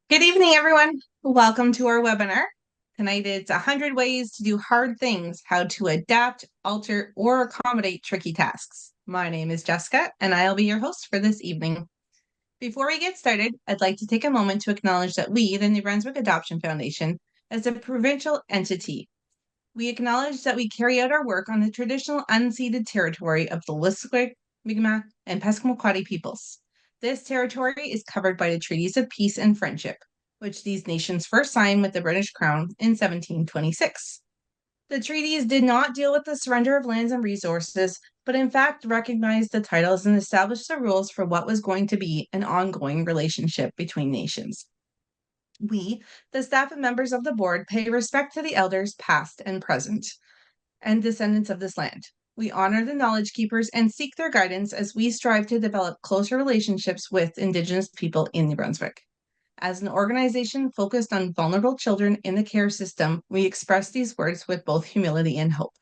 Good evening, everyone. Welcome to our webinar. Tonight it's 100 ways to do hard things, how to adapt, alter, or accommodate tricky tasks. My name is Jessica, and I'll be your host for this evening. Before we get started, I'd like to take a moment to acknowledge that we, the New Brunswick Adoption Foundation, as a provincial entity, we acknowledge that we carry out our work on the traditional unceded territory of the Wissqua, Mi'kmaq, and Passamaquoddy peoples. This territory is covered by the treaties of peace and friendship, which these nations first signed with the British Crown in 1726. The treaties did not deal with the surrender of lands and resources, but in fact recognized the titles and established the rules for what was going to be an ongoing relationship between nations. We, the staff and members of the board, pay respect to the elders past and present and descendants of this land. We honor the knowledge keepers and seek their guidance as we strive to develop closer relationships with Indigenous people in New Brunswick. As an organization focused on vulnerable children in the care system, we express these words with both humility and hope.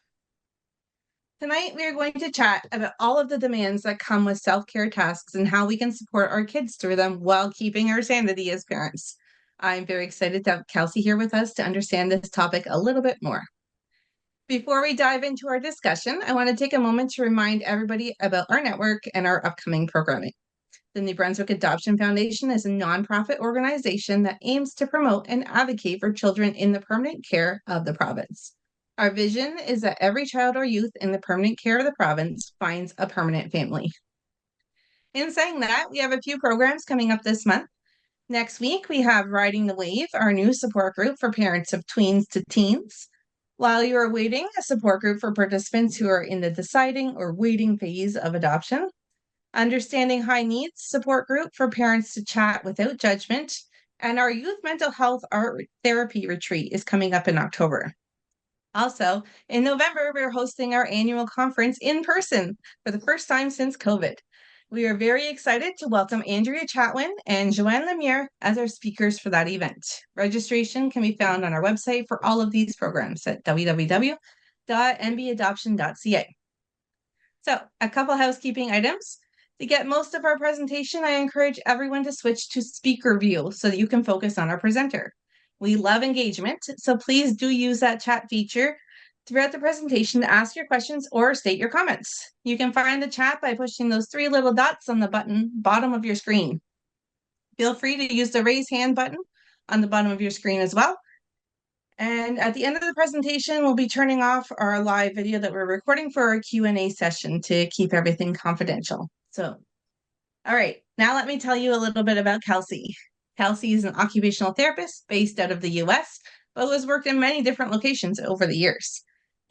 Tonight, we are going to chat about all of the demands that come with self-care tasks and how we can support our kids through them while keeping our sanity as parents. I'm very excited to have Kelsie here with us to understand this topic a little bit more. Before we dive into our discussion, I want to take a moment to remind everybody about our network and our upcoming programming. The New Brunswick Adoption Foundation is a nonprofit organization that aims to promote and advocate for children in the permanent care of the province. Our vision is that every child or youth in the permanent care of the province finds a permanent family. In saying that, we have a few programs coming up this month. Next week, we have Riding the Wave, our new support group for parents of tweens to teens. While you are waiting, a support group for participants who are in the deciding or waiting phase of adoption. Understanding High Needs support group for parents to chat without judgment. And our youth mental health art therapy retreat is coming up in October. Also, in November, we're hosting our annual conference in person for the first time since COVID. We are very excited to welcome Andrea Chatwin and Joanne Lemire as our speakers for that event. Registration can be found on our website for all of these programs at www.nbadoption.ca. So, a couple housekeeping items. To get most of our presentation, I encourage everyone to switch to speaker view so that you can focus on our presenter. We love engagement, so please do use that chat feature throughout the presentation to ask your questions or state your comments. You can find the chat by pushing those three little dots on the bottom of your screen. Feel free to use the raise hand button on the bottom of your screen as well. And at the end of the presentation, we'll be turning off our live video that we're recording for our Q&A session to keep everything confidential. So, all right, now let me tell you a little bit about Kelsie. Kelsie is an occupational therapist based out of the US, but who has worked in many different locations over the years.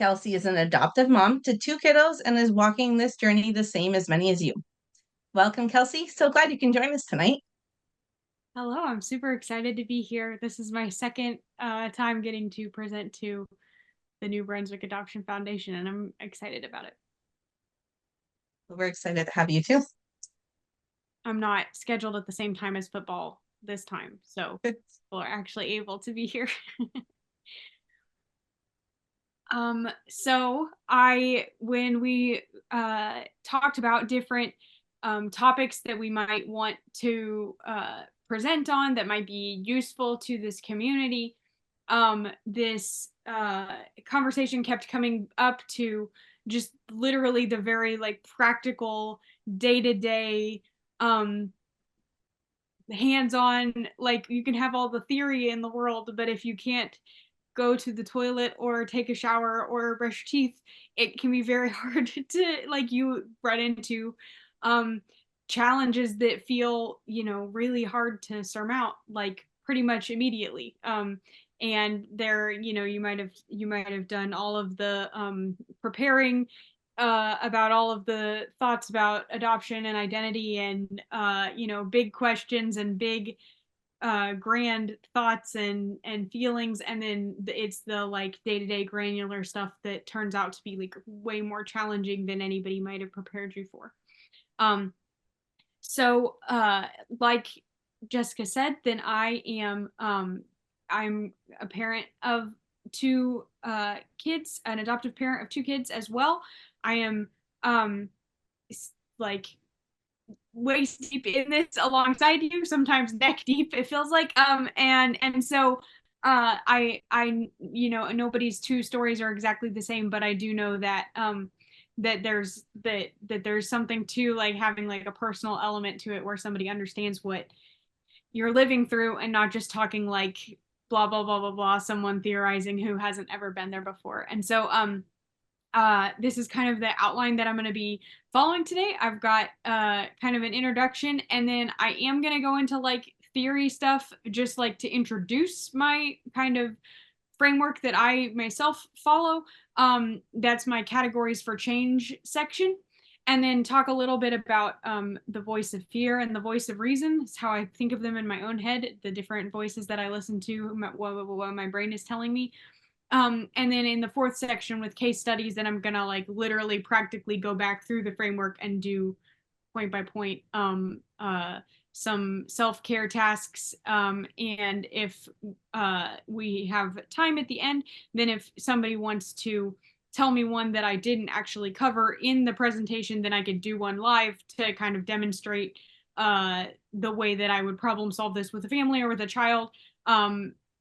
Kelsie is an adoptive mom to 2 kiddos and is walking this journey the same as many as you. Welcome, Kelsie. So glad you can join us tonight. Hello, I'm super excited to be here. This is my second time getting to present to the New Brunswick Adoption Foundation, and I'm excited about it. We're excited to have you too. I'm not scheduled at the same time as football this time, so people are actually able to be here. When we talked about different topics that we might want to present on that might be useful to this community, this conversation kept coming up to just literally the very practical day-to-day hands-on, like you can have all the theory in the world, but if you can't go to the toilet or take a shower or brush your teeth, it can be very hard to you run into challenges that feel really hard to surmount pretty much immediately. And there you might have done all of the preparing about all of the thoughts about adoption and identity and big questions and big grand thoughts and feelings, and then it's the day-to-day granular stuff that turns out to be way more challenging than anybody might have prepared you for. Like Jessica said, then I'm a parent of 2 kids, an adoptive parent of 2 kids as well. I am waist deep in this alongside you, sometimes neck deep, it feels like. And so nobody's two stories are exactly the same, but I do know that there's something to like having like a personal element to it where somebody understands what you're living through and not just talking like blah blah blah blah blah, someone theorizing who hasn't ever been there before. And so this is kind of the outline that I'm going to be following today. I've got kind of an introduction, and then I am going to go into like theory stuff, just like to introduce my kind of framework that I myself follow. That's my categories for change section. And then talk a little bit about the voice of fear and the voice of reason. It's how I think of them in my own head, the different voices that I listen to, what my brain is telling me. And then in the fourth section with case studies, then I'm gonna like literally practically go back through the framework and do point by point some self-care tasks. And if we have time at the end, then if somebody wants to tell me one that I didn't actually cover in the presentation, then I could do one live to kind of demonstrate the way that I would problem solve this with a family or with a child.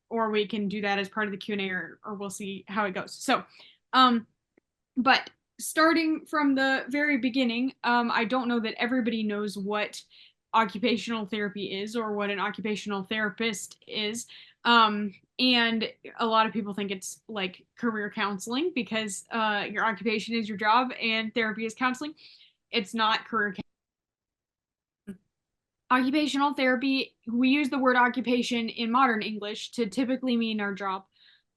Or we can do that as part of the Q&A, or we'll see how it goes. So, but starting from the very beginning, I don't know that everybody knows what occupational therapy is or what an occupational therapist is. And a lot of people think it's like career counseling because your occupation is your job and therapy is counseling. It's not career occupational therapy. We use the word occupation in modern English to typically mean our job.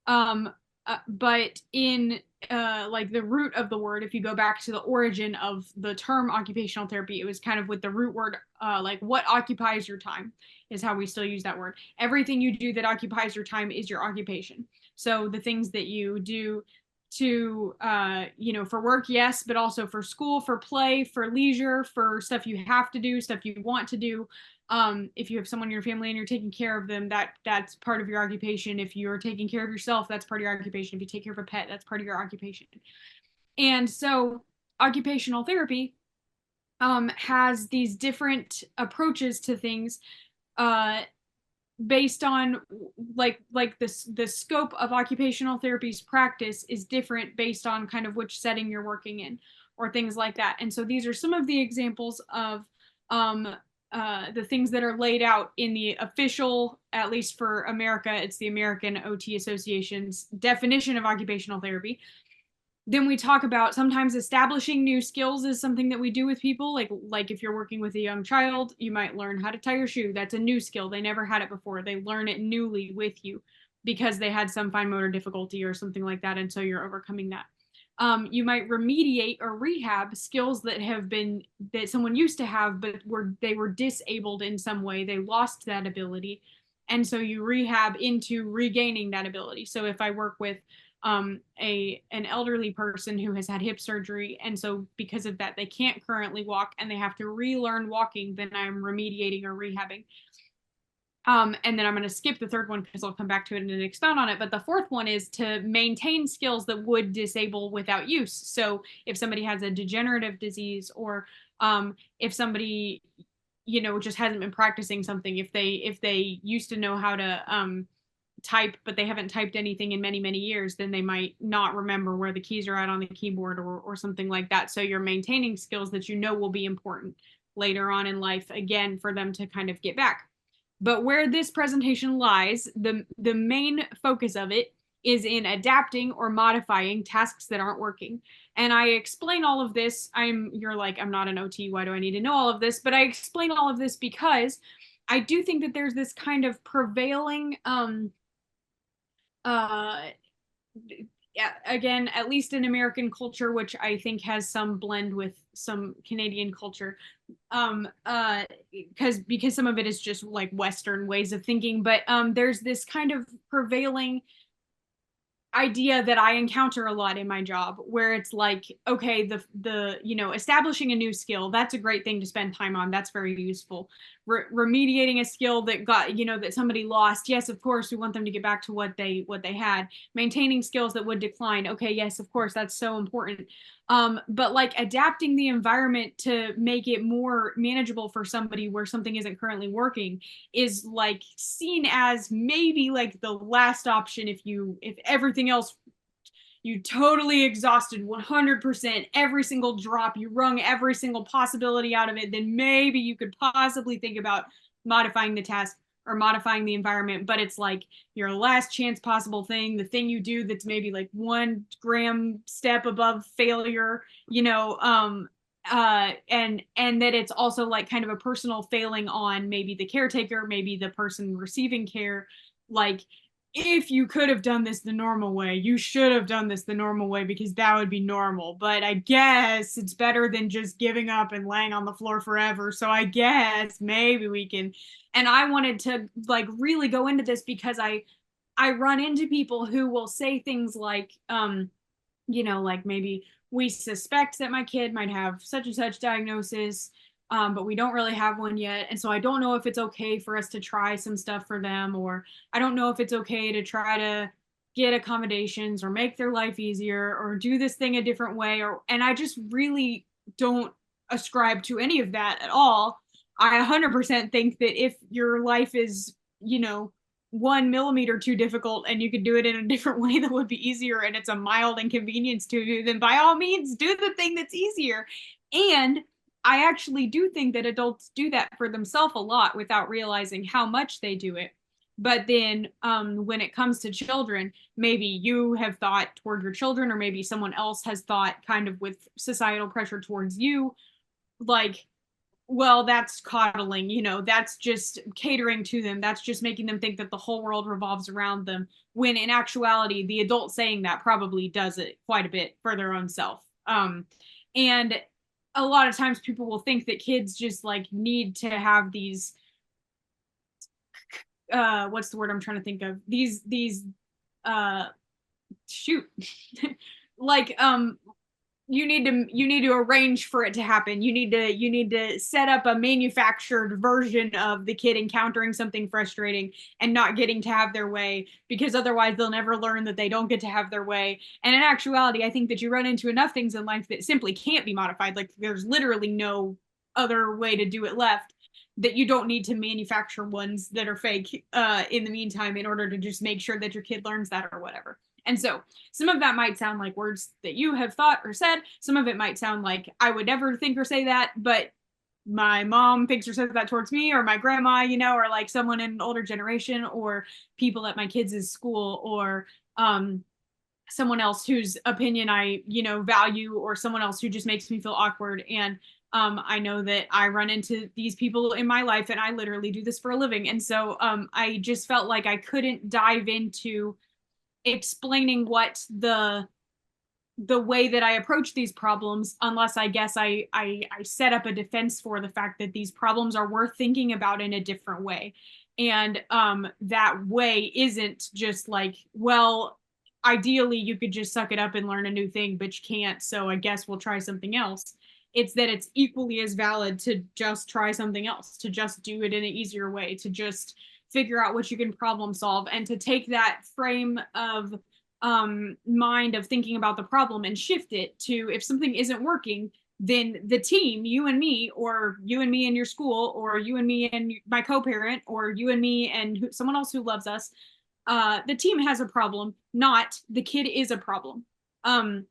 But in like the root of the word, if you go back to the origin of the term occupational therapy, it was kind of with the root word, like what occupies your time is how we still use that word. Everything you do that occupies your time is your occupation. So the things that you do to for work, yes, but also for school, for play, for leisure, for stuff you have to do, stuff you want to do. If you have someone in your family and you're taking care of them, that's part of your occupation. If you're taking care of yourself, that's part of your occupation. If you take care of a pet, that's part of your occupation. And so occupational therapy has these different approaches to things based on like the scope of occupational therapy's practice is different based on kind of which setting you're working in or things like that. And so these are some of the examples of the things that are laid out in the official, at least for America, it's the American OT Association's definition of occupational therapy. Then we talk about sometimes establishing new skills is something that we do with people. Like if you're working with a young child, you might learn how to tie your shoe. That's a new skill. They never had it before. They learn it newly with you because they had some fine motor difficulty or something like that. And so you're overcoming that. You might remediate or rehab skills that someone used to have, but they were disabled in some way. They lost that ability. And so you rehab into regaining that ability. So if I work with an elderly person who has had hip surgery, and so because of that they can't currently walk and they have to relearn walking, then I'm remediating or rehabbing. And then I'm going to skip the third one because I'll come back to it and expound on it. But the fourth one is to maintain skills that would disable without use. So if somebody has a degenerative disease, or if somebody just hasn't been practicing something, if they used to know how to type, but they haven't typed anything in many, many years, then they might not remember where the keys are at on the keyboard or something like that. So you're maintaining skills that will be important later on in life, again, for them to kind of get back. But where this presentation lies, the main focus of it is in adapting or modifying tasks that aren't working. And I explain all of this. You're like, I'm not an OT. Why do I need to know all of this? But I explain all of this because I do think that there's this kind of prevailing again, at least in American culture, which I think has some blend with some Canadian culture, because some of it is just like Western ways of thinking, but there's this kind of prevailing idea that I encounter a lot in my job, where it's like, okay, establishing a new skill, that's a great thing to spend time on. That's very useful. Remediating a skill that got, that somebody lost. Yes, of course, we want them to get back to what they had. Maintaining skills that would decline. Okay, yes, of course, that's so important. But like adapting the environment to make it more manageable for somebody where something isn't currently working is like seen as maybe like the last option. If everything else, you totally exhausted 100%, every single drop, you wrung every single possibility out of it, then maybe you could possibly think about modifying the task or modifying the environment. But it's like your last chance possible thing, the thing you do that's maybe like 1 gram step above failure, and that it's also like kind of a personal failing on maybe the caretaker, maybe the person receiving care. Like, if you could have done this the normal way, you should have done this the normal way because that would be normal. But I guess it's better than just giving up and laying on the floor forever. So I guess maybe we can. And I wanted to like really go into this because I run into people who will say things like, like maybe we suspect that my kid might have such and such diagnosis, but we don't really have one yet. And so I don't know if it's okay for us to try some stuff for them, or I don't know if it's okay to try to get accommodations or make their life easier or do this thing a different way. And I just really don't ascribe to any of that at all. I 100% think that if your life is, 1 millimeter too difficult and you could do it in a different way that would be easier and it's a mild inconvenience to you, then by all means do the thing that's easier. And I actually do think that adults do that for themselves a lot without realizing how much they do it. But then when it comes to children, maybe you have thought toward your children, or maybe someone else has thought kind of with societal pressure towards you, like, well, that's coddling, that's just catering to them. That's just making them think that the whole world revolves around them. When in actuality, the adult saying that probably does it quite a bit for their own self. And a lot of times people will think that kids just like need to have these, what's the word I'm trying to think of? Uh, shoot, like, you need to arrange for it to happen. You need to set up a manufactured version of the kid encountering something frustrating and not getting to have their way, because otherwise they'll never learn that they don't get to have their way. And in actuality, I think that you run into enough things in life that simply can't be modified. Like, there's literally no other way to do it left, that you don't need to manufacture ones that are fake in the meantime in order to just make sure that your kid learns that or whatever. And so some of that might sound like words that you have thought or said. Some of it might sound like I would never think or say that, but my mom thinks or says that towards me, or my grandma, or like someone in an older generation, or people at my kids' school, or someone else whose opinion I, value, or someone else who just makes me feel awkward. And I know that I run into these people in my life, and I literally do this for a living. And so I just felt like I couldn't dive into explaining what the way that I approach these problems, unless I guess I set up a defense for the fact that these problems are worth thinking about in a different way. And that way isn't just like, well, ideally you could just suck it up and learn a new thing, but you can't, so I guess we'll try something else. It's that it's equally as valid to just try something else, to just do it in an easier way, to just figure out what you can problem solve, and to take that frame of mind of thinking about the problem and shift it to, if something isn't working, then the team, you and me, or you and me and your school, or you and me and my co-parent, or you and me and someone else who loves us, the team has a problem, not the kid is a problem. I'm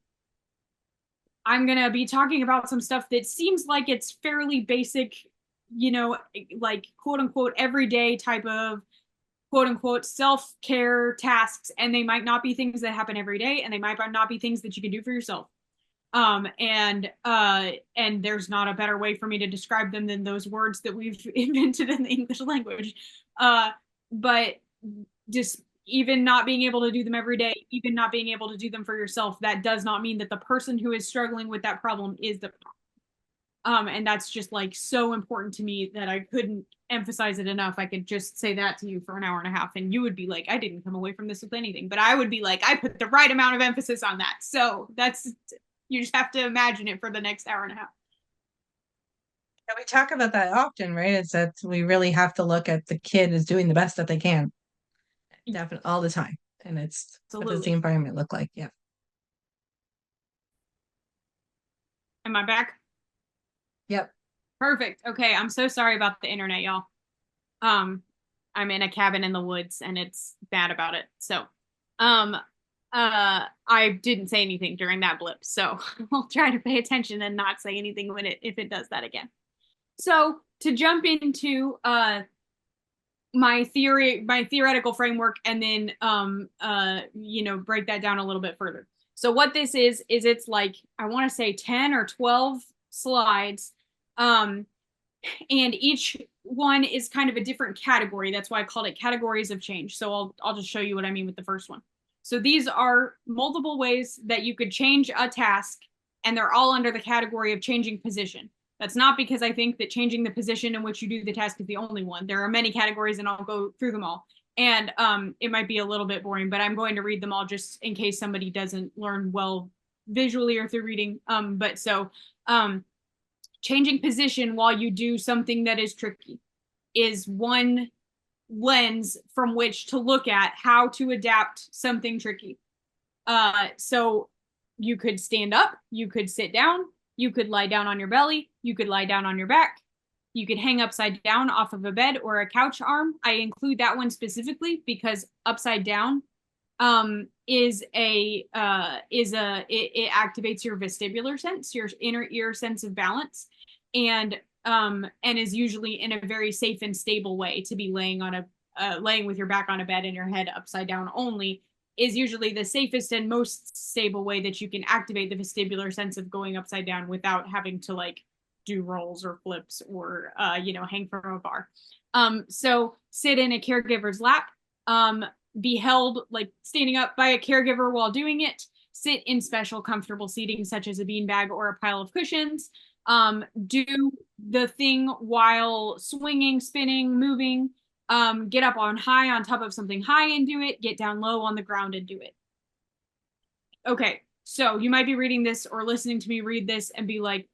going to be talking about some stuff that seems like it's fairly basic, like quote unquote everyday type of quote unquote self-care tasks, and they might not be things that happen every day, and they might not be things that you can do for yourself. And there's not a better way for me to describe them than those words that we've invented in the English language. But just even not being able to do them every day, even not being able to do them for yourself, that does not mean that the person who is struggling with that problem is the problem. And that's just like so important to me that I couldn't emphasize it enough. I could just say that to you for an hour and a half and you would be like, I didn't come away from this with anything, but I would be like, I put the right amount of emphasis on that. So that's, you just have to imagine it for the next hour and a half. And we talk about that often, right? It's that we really have to look at the kid as doing the best that they can, definitely all the time. And it's what does the Absolutely. environment look like? Yeah. Am I back? Yep. Perfect. Okay. I'm so sorry about the internet, y'all. Um, I'm in a cabin in the woods and it's bad about it. So, um, I didn't say anything during that blip. So I'll try to pay attention and not say anything when if it does that again. So to jump into my theoretical framework and then break that down a little bit further. So what this is it's like I want to say 10 or 12 slides, and each one is kind of a different category. That's why I called it categories of change. So I'll just show you what I mean with the first one. So these are multiple ways that you could change a task, and they're all under the category of changing position. That's not because I think that changing the position in which you do the task is the only one. There are many categories, and I'll go through them all. And it might be a little bit boring, but I'm going to read them all just in case somebody doesn't learn well visually or through reading. Changing position while you do something that is tricky is one lens from which to look at how to adapt something tricky. So you could stand up, you could sit down, you could lie down on your belly, you could lie down on your back, you could hang upside down off of a bed or a couch arm. I include that one specifically because upside down it activates your vestibular sense, your inner ear sense of balance, and is usually in a very safe and stable way. To be laying with your back on a bed and your head upside down only is usually the safest and most stable way that you can activate the vestibular sense of going upside down without having to like do rolls or flips or hang from a bar. So sit in a caregiver's lap, be held like standing up by a caregiver while doing it, sit in special comfortable seating such as a beanbag or a pile of cushions, do the thing while swinging, spinning, moving, get up on high on top of something high and do it, get down low on the ground and do it. Okay, so you might be reading this or listening to me read this and be like,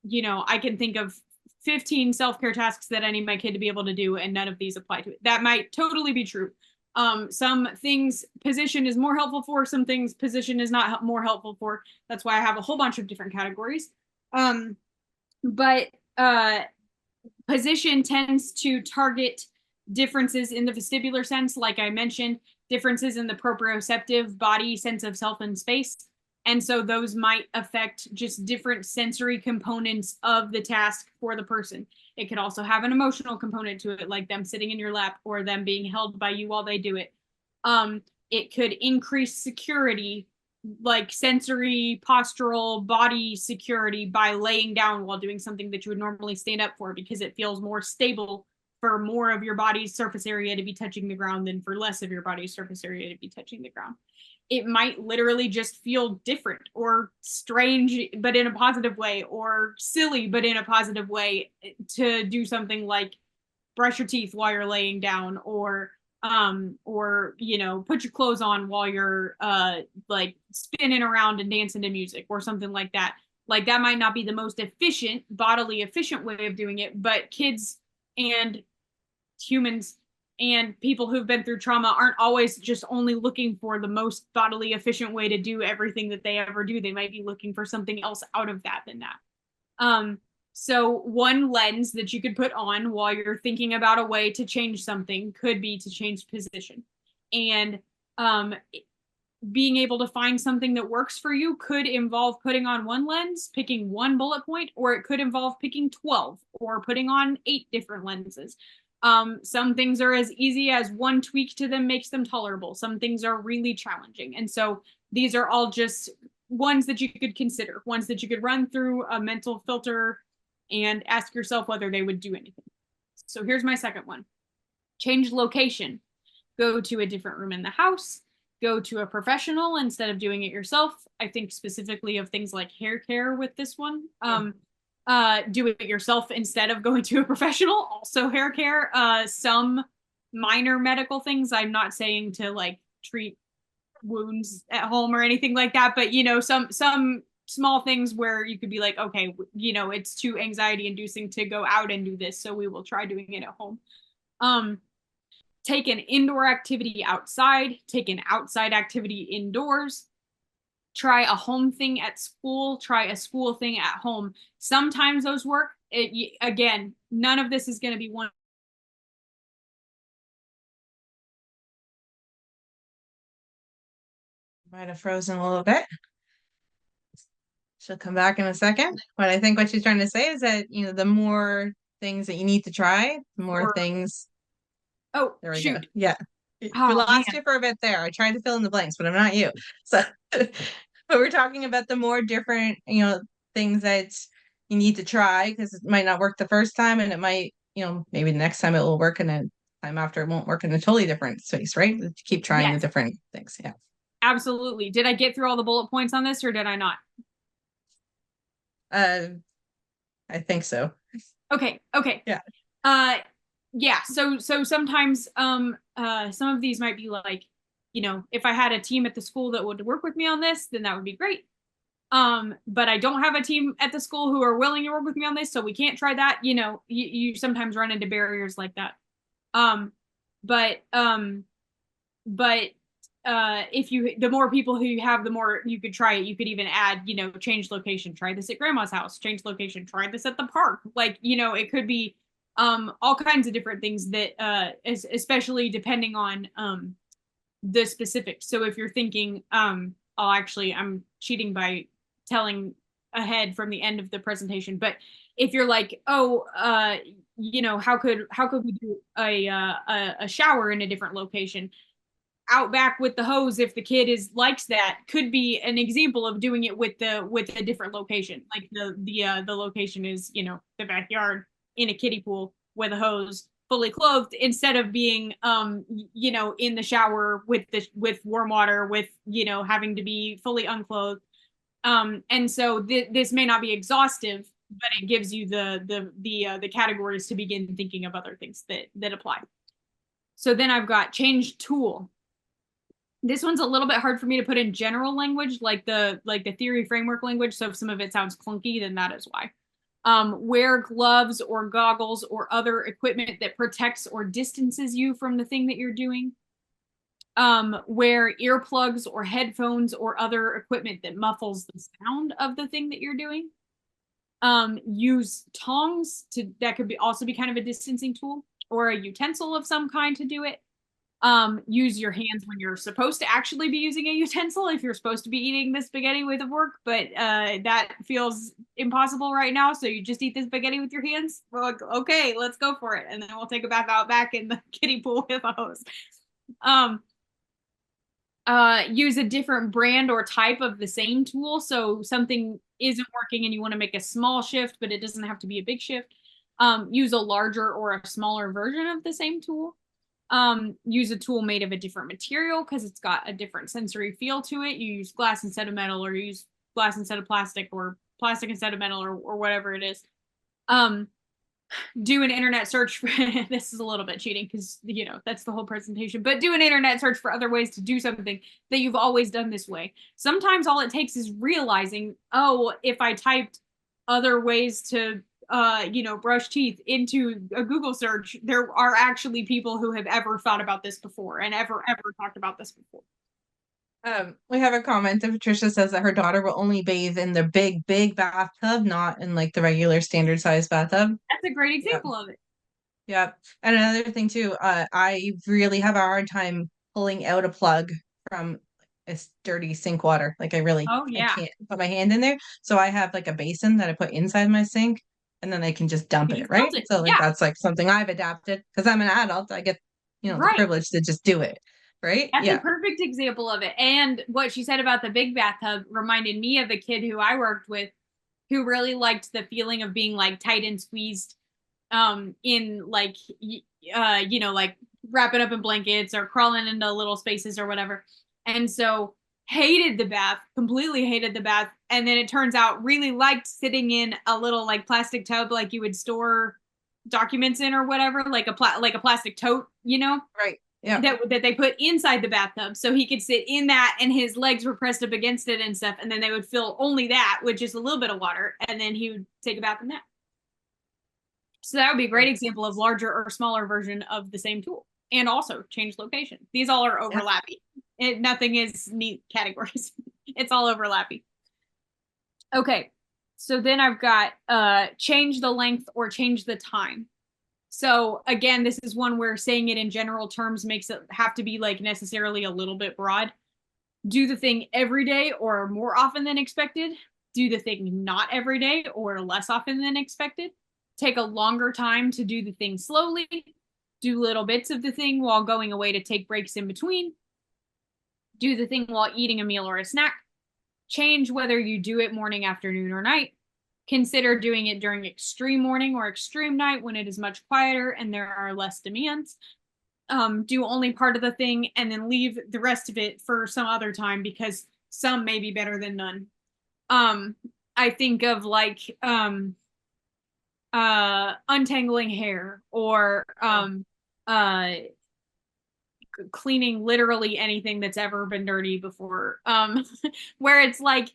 I can think of 15 self-care tasks that I need my kid to be able to do, and none of these apply to it. That might totally be true. Some things position is more helpful for, some things position is not more helpful for. That's why I have a whole bunch of different categories. But position tends to target differences in the vestibular sense, like I mentioned, differences in the proprioceptive body sense of self and space. And so those might affect just different sensory components of the task for the person. It could also have an emotional component to it, like them sitting in your lap or them being held by you while they do it. It could increase security, like sensory, postural, body security by laying down while doing something that you would normally stand up for because it feels more stable for more of your body's surface area to be touching the ground than for less of your body's surface area to be touching the ground. It might literally just feel different or strange, but in a positive way, or silly, but in a positive way to do something like brush your teeth while you're laying down, or put your clothes on while you're like spinning around and dancing to music or something like that. Like that might not be the most efficient, bodily efficient way of doing it, but kids and humans and people who've been through trauma aren't always just only looking for the most bodily efficient way to do everything that they ever do. They might be looking for something else out of that than that. So one lens that you could put on while you're thinking about a way to change something could be to change position. And being able to find something that works for you could involve putting on one lens, picking one bullet point, or it could involve picking 12 or putting on 8 different lenses. Some things are as easy as one tweak to them makes them tolerable. Some things are really challenging. And so these are all just ones that you could consider, ones that you could run through a mental filter and ask yourself whether they would do anything. So here's my second one. Change location. Go to a different room in the house. Go to a professional instead of doing it yourself. I think specifically of things like hair care with this one. do it yourself instead of going to a professional. Also hair care. Some minor medical things. I'm not saying to like treat wounds at home or anything like that, but you know, some small things where you could be like, okay, you know, it's too anxiety inducing to go out and do this, so we will try doing it at home. um Take an indoor activity outside, take an outside activity indoors, try a home thing at school, try a school thing at home. Sometimes those work. Again, none of this is going to be one. Might have frozen a little bit. She'll come back in a second. But I think what she's trying to say is that, the more things that you need to try, the more Or, things. oh, There we go. shoot. Yeah. We Oh, man. lost you for a bit there. I tried to fill in the blanks, but I'm not you. So, but we're talking about the more different, things that you need to try because it might not work the first time and it might, maybe the next time it will work and then time after it won't work in a totally different space, right? Keep trying the Yes, different things. Yeah. absolutely. Did I get through all the bullet points on this or did I not? Uh, I think so. Okay, okay. Yeah. Uh yeah, so sometimes some of these might be like, you know, if I had a team at the school that would work with me on this, then that would be great. But I don't have a team at the school who are willing to work with me on this, so we can't try that. You know, you sometimes run into barriers like that. Um, but um, but if you the more people who you have, the more you could try it. You could even add, you know, change location, try this at grandma's house, change location, try this at the park. Like, you know, it could be all kinds of different things that especially depending on the specifics. So if you're thinking, I'm cheating by telling ahead from the end of the presentation, but if you're like, oh, you know, how could we do a shower in a different location? Out back with the hose, if the kid is likes that, could be an example of doing it with a different location. Like the location is, you know, the backyard in a kiddie pool with a hose, fully clothed, instead of being you know, in the shower with warm water, with, you know, having to be fully unclothed. And so this may not be exhaustive, but it gives you the categories to begin thinking of other things that apply. So then I've got change tool. This one's a little bit hard for me to put in general language, like the theory framework language. So if some of it sounds clunky, then that is why. Wear gloves or goggles or other equipment that protects or distances you from the thing that you're doing. Wear earplugs or headphones or other equipment that muffles the sound of the thing that you're doing. Use tongs that could be also be kind of a distancing tool, or a utensil of some kind to do it. Use your hands when you're supposed to actually be using a utensil, if you're supposed to be eating the spaghetti with a fork, but that feels impossible right now, so you just eat the spaghetti with your hands. We're like, okay, let's go for it, and then we'll take a bath out back in the kiddie pool with a hose. um Use a different brand or type of the same tool, so something isn't working and you want to make a small shift, but it doesn't have to be a big shift. Use a larger or a smaller version of the same tool. Use a tool made of a different material because it's got a different sensory feel to it. You use glass instead of metal, or you use glass instead of plastic, or plastic instead of metal, or whatever it is. Um, do an internet search for this is a little bit cheating because, you know, that's the whole presentation, but do an internet search for other ways to do something that you've always done this way. Sometimes all it takes is realizing, oh, if I typed other ways to you know, brush teeth into a Google search, there are actually people who have ever thought about this before and ever talked about this before. We have a comment that Patricia says that her daughter will only bathe in the big bathtub, not in like the regular standard size bathtub. That's a great Yep. example of it. Yep. And another thing too, I really have a hard time pulling out a plug from a dirty sink water. Like Oh I yeah, can't put my hand in there. So I have like a basin that I put inside my sink and then I can just dump you it, just right? built it. So like Yeah, that's like something I've adapted because I'm an adult. I get, the right. privilege to just do it. Right? That's a Yeah. perfect example of it. And what she said about the big bathtub reminded me of a kid who I worked with who really liked the feeling of being like tight and squeezed in like you know, like wrapping up in blankets or crawling into little spaces or whatever. And so hated the bath, completely hated the bath, and then it turns out really liked sitting in a little like plastic tub like you would store documents in or whatever, like a plastic tote, you know, Right. Yeah. that they put inside the bathtub so he could sit in that and his legs were pressed up against it and stuff, and then they would fill only that with just a little bit of water, and then he would take a bath in that. So that would be a great example of larger or smaller version of the same tool. And also change location. These all are Yeah. overlappy. Nothing is neat categories. It's all overlappy. Okay. So then I've got change the length or change the time. So again, this is one where saying it in general terms makes it have to be like necessarily a little bit broad. Do the thing every day or more often than expected. Do the thing not every day or less often than expected. Take a longer time to do the thing slowly. Do little bits of the thing while going away to take breaks in between. Do the thing while eating a meal or a snack. Change whether you do it morning, afternoon, or night. Consider doing it during extreme morning or extreme night when it is much quieter and there are less demands. Do only part of the thing and then leave the rest of it for some other time because some may be better than none. I think of like untangling hair or cleaning literally anything that's ever been dirty before. Where it's like,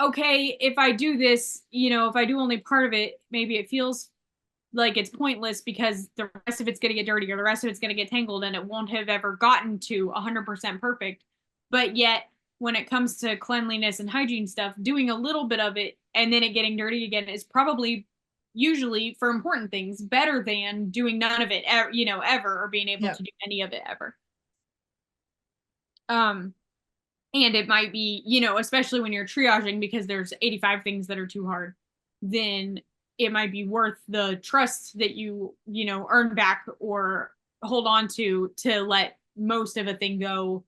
okay, if I do this, you know, if I do only part of it, maybe it feels like it's pointless because the rest of it's going to get dirty or the rest of it's going to get tangled and it won't have ever gotten to 100% perfect. But yet, when it comes to cleanliness and hygiene stuff, doing a little bit of it and then it getting dirty again is probably usually for important things better than doing none of it, you know, ever, or being able Yeah. to do any of it ever. And it might be, you know, especially when you're triaging because there's 85 things that are too hard, then it might be worth the trust that you know, earn back or hold on to let most of a thing go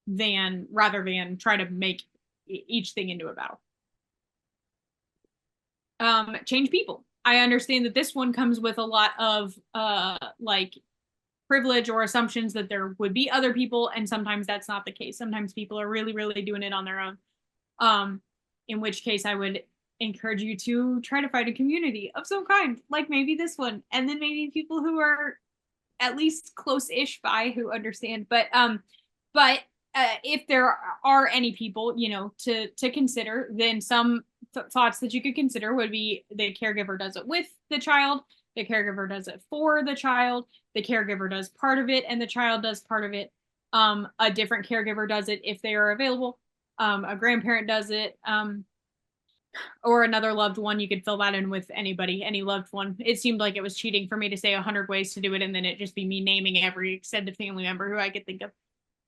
than rather than try to make each thing into a battle. Change people. I understand that this one comes with a lot of like privilege or assumptions that there would be other people, and sometimes that's not the case. Sometimes people are really, really doing it on their own. In which case I would encourage you to try to find a community of some kind, like maybe this one, and then maybe people who are at least close-ish by who understand. But if there are any people, you know, to consider, then some thoughts that you could consider would be the caregiver does it with the child, the caregiver does it for the child, the caregiver does part of it, and the child does part of it. A different caregiver does it if they are available. A grandparent does it. Or another loved one. You could fill that in with anybody, any loved one. It seemed like it was cheating for me to say 100 ways to do it and then it just be me naming every extended family member who I could think of.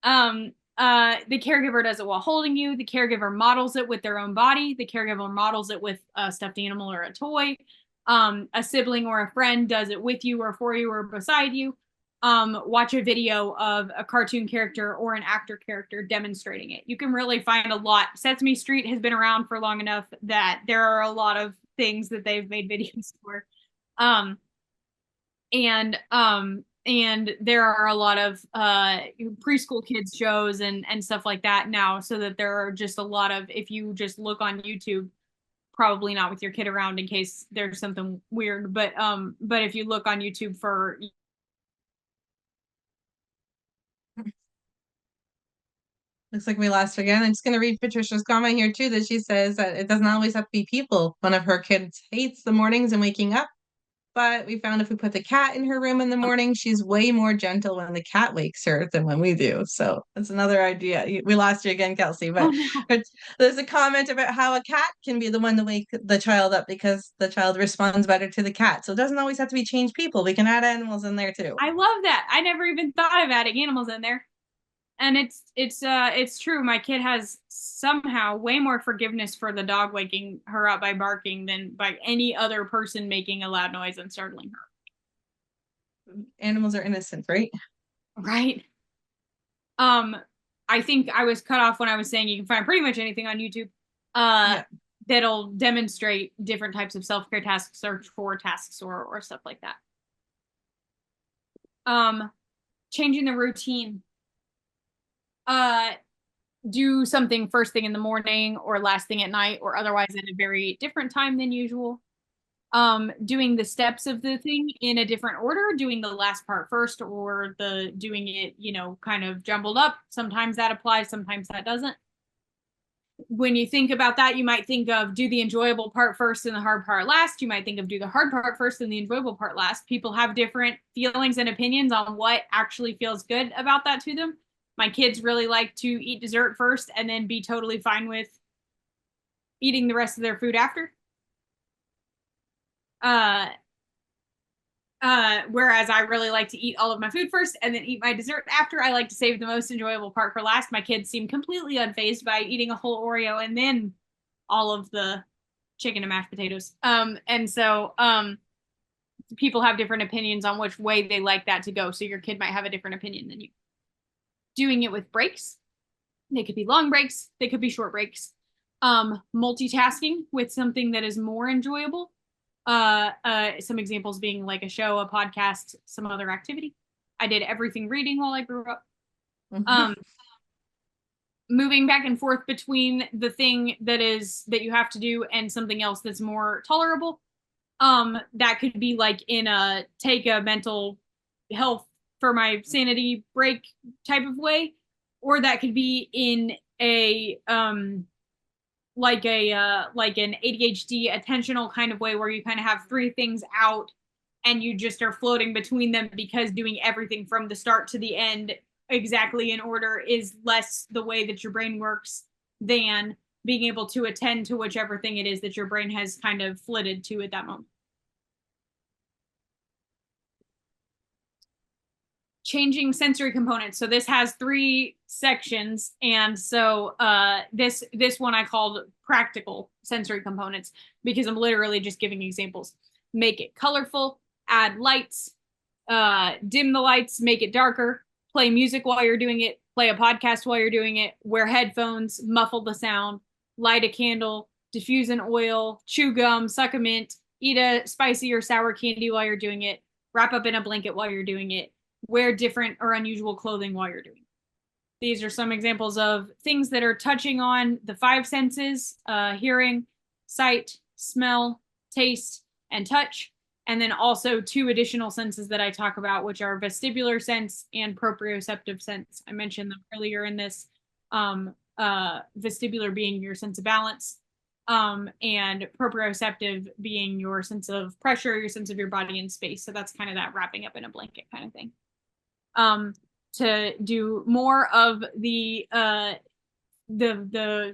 The caregiver does it while holding you. The caregiver models it with their own body. The caregiver models it with a stuffed animal or a toy. A sibling or a friend does it with you or for you or beside you. Watch a video of a cartoon character or an actor character demonstrating it. You can really find a lot. Sesame Street has been around for long enough that there are a lot of things that they've made videos for. Um, and there are a lot of preschool kids shows and stuff like that now, so that there are just a lot of, if you just look on YouTube, probably not with your kid around in case there's something weird, but if you look on YouTube for Looks like we lost her again. I'm just going to read Patricia's comment here too, that she says that it doesn't always have to be people. One of her kids hates the mornings and waking up, but we found if we put the cat in her room in the morning, she's way more gentle when the cat wakes her than when we do. So that's another idea. We lost you again, Kelsie, oh but no. there's a comment about how a cat can be the one to wake the child up because the child responds better to the cat. So it doesn't always have to be change people. We can add animals in there too. I love that. I never even thought of adding animals in there. And it's true. My kid has somehow way more forgiveness for the dog waking her up by barking than by any other person making a loud noise and startling her. Animals are innocent, right? Right? I think I was cut off when I was saying you can find pretty much anything on YouTube uh Yeah. that'll demonstrate different types of self-care tasks, search for tasks or stuff like that. Changing the routine. Uh do something first thing in the morning or last thing at night or otherwise at a very different time than usual. Doing the steps of the thing in a different order, doing the last part first or the doing it, kind of jumbled up. Sometimes that applies, sometimes that doesn't. When you think about that, you might think of do the enjoyable part first and the hard part last. You might think of do the hard part first and the enjoyable part last. People have different feelings and opinions on what actually feels good about that to them. My kids really like to eat dessert first and then be totally fine with eating the rest of their food after. Uh, whereas I really like to eat all of my food first and then eat my dessert after. I like to save the most enjoyable part for last. My kids seem completely unfazed by eating a whole Oreo and then all of the chicken and mashed potatoes. And so people have different opinions on which way they like that to go. So your kid might have a different opinion than you. Doing it with breaks. They could be long breaks, they could be short breaks. Multitasking with something that is more enjoyable. Some examples being like a show, a podcast, some other activity. I did everything reading while I grew up. Moving back and forth between the thing that you have to do and something else that's more tolerable. That could be like in a take a mental health for my sanity break type of way, or that could be in a like an ADHD attentional kind of way where you kind of have three things out and you just are floating between them because doing everything from the start to the end exactly in order is less the way that your brain works than being able to attend to whichever thing it is that your brain has kind of flitted to at that moment. Changing sensory components. So this has 3 sections, and so this one I called practical sensory components because I'm literally just giving examples. Make it colorful, add lights, dim the lights, make it darker, play music while you're doing it, play a podcast while you're doing it, wear headphones, muffle the sound, light a candle, diffuse an oil, chew gum, suck a mint, eat a spicy or sour candy while you're doing it, wrap up in a blanket while you're doing it, wear different or unusual clothing while you're doing it. These are some examples of things that are touching on the 5 senses, hearing, sight, smell, taste, and touch. And then also 2 additional senses that I talk about, which are vestibular sense and proprioceptive sense. I mentioned them earlier in this. Vestibular being your sense of balance, and proprioceptive being your sense of pressure, your sense of your body in space. So that's kind of that wrapping up in a blanket kind of thing. To do more of the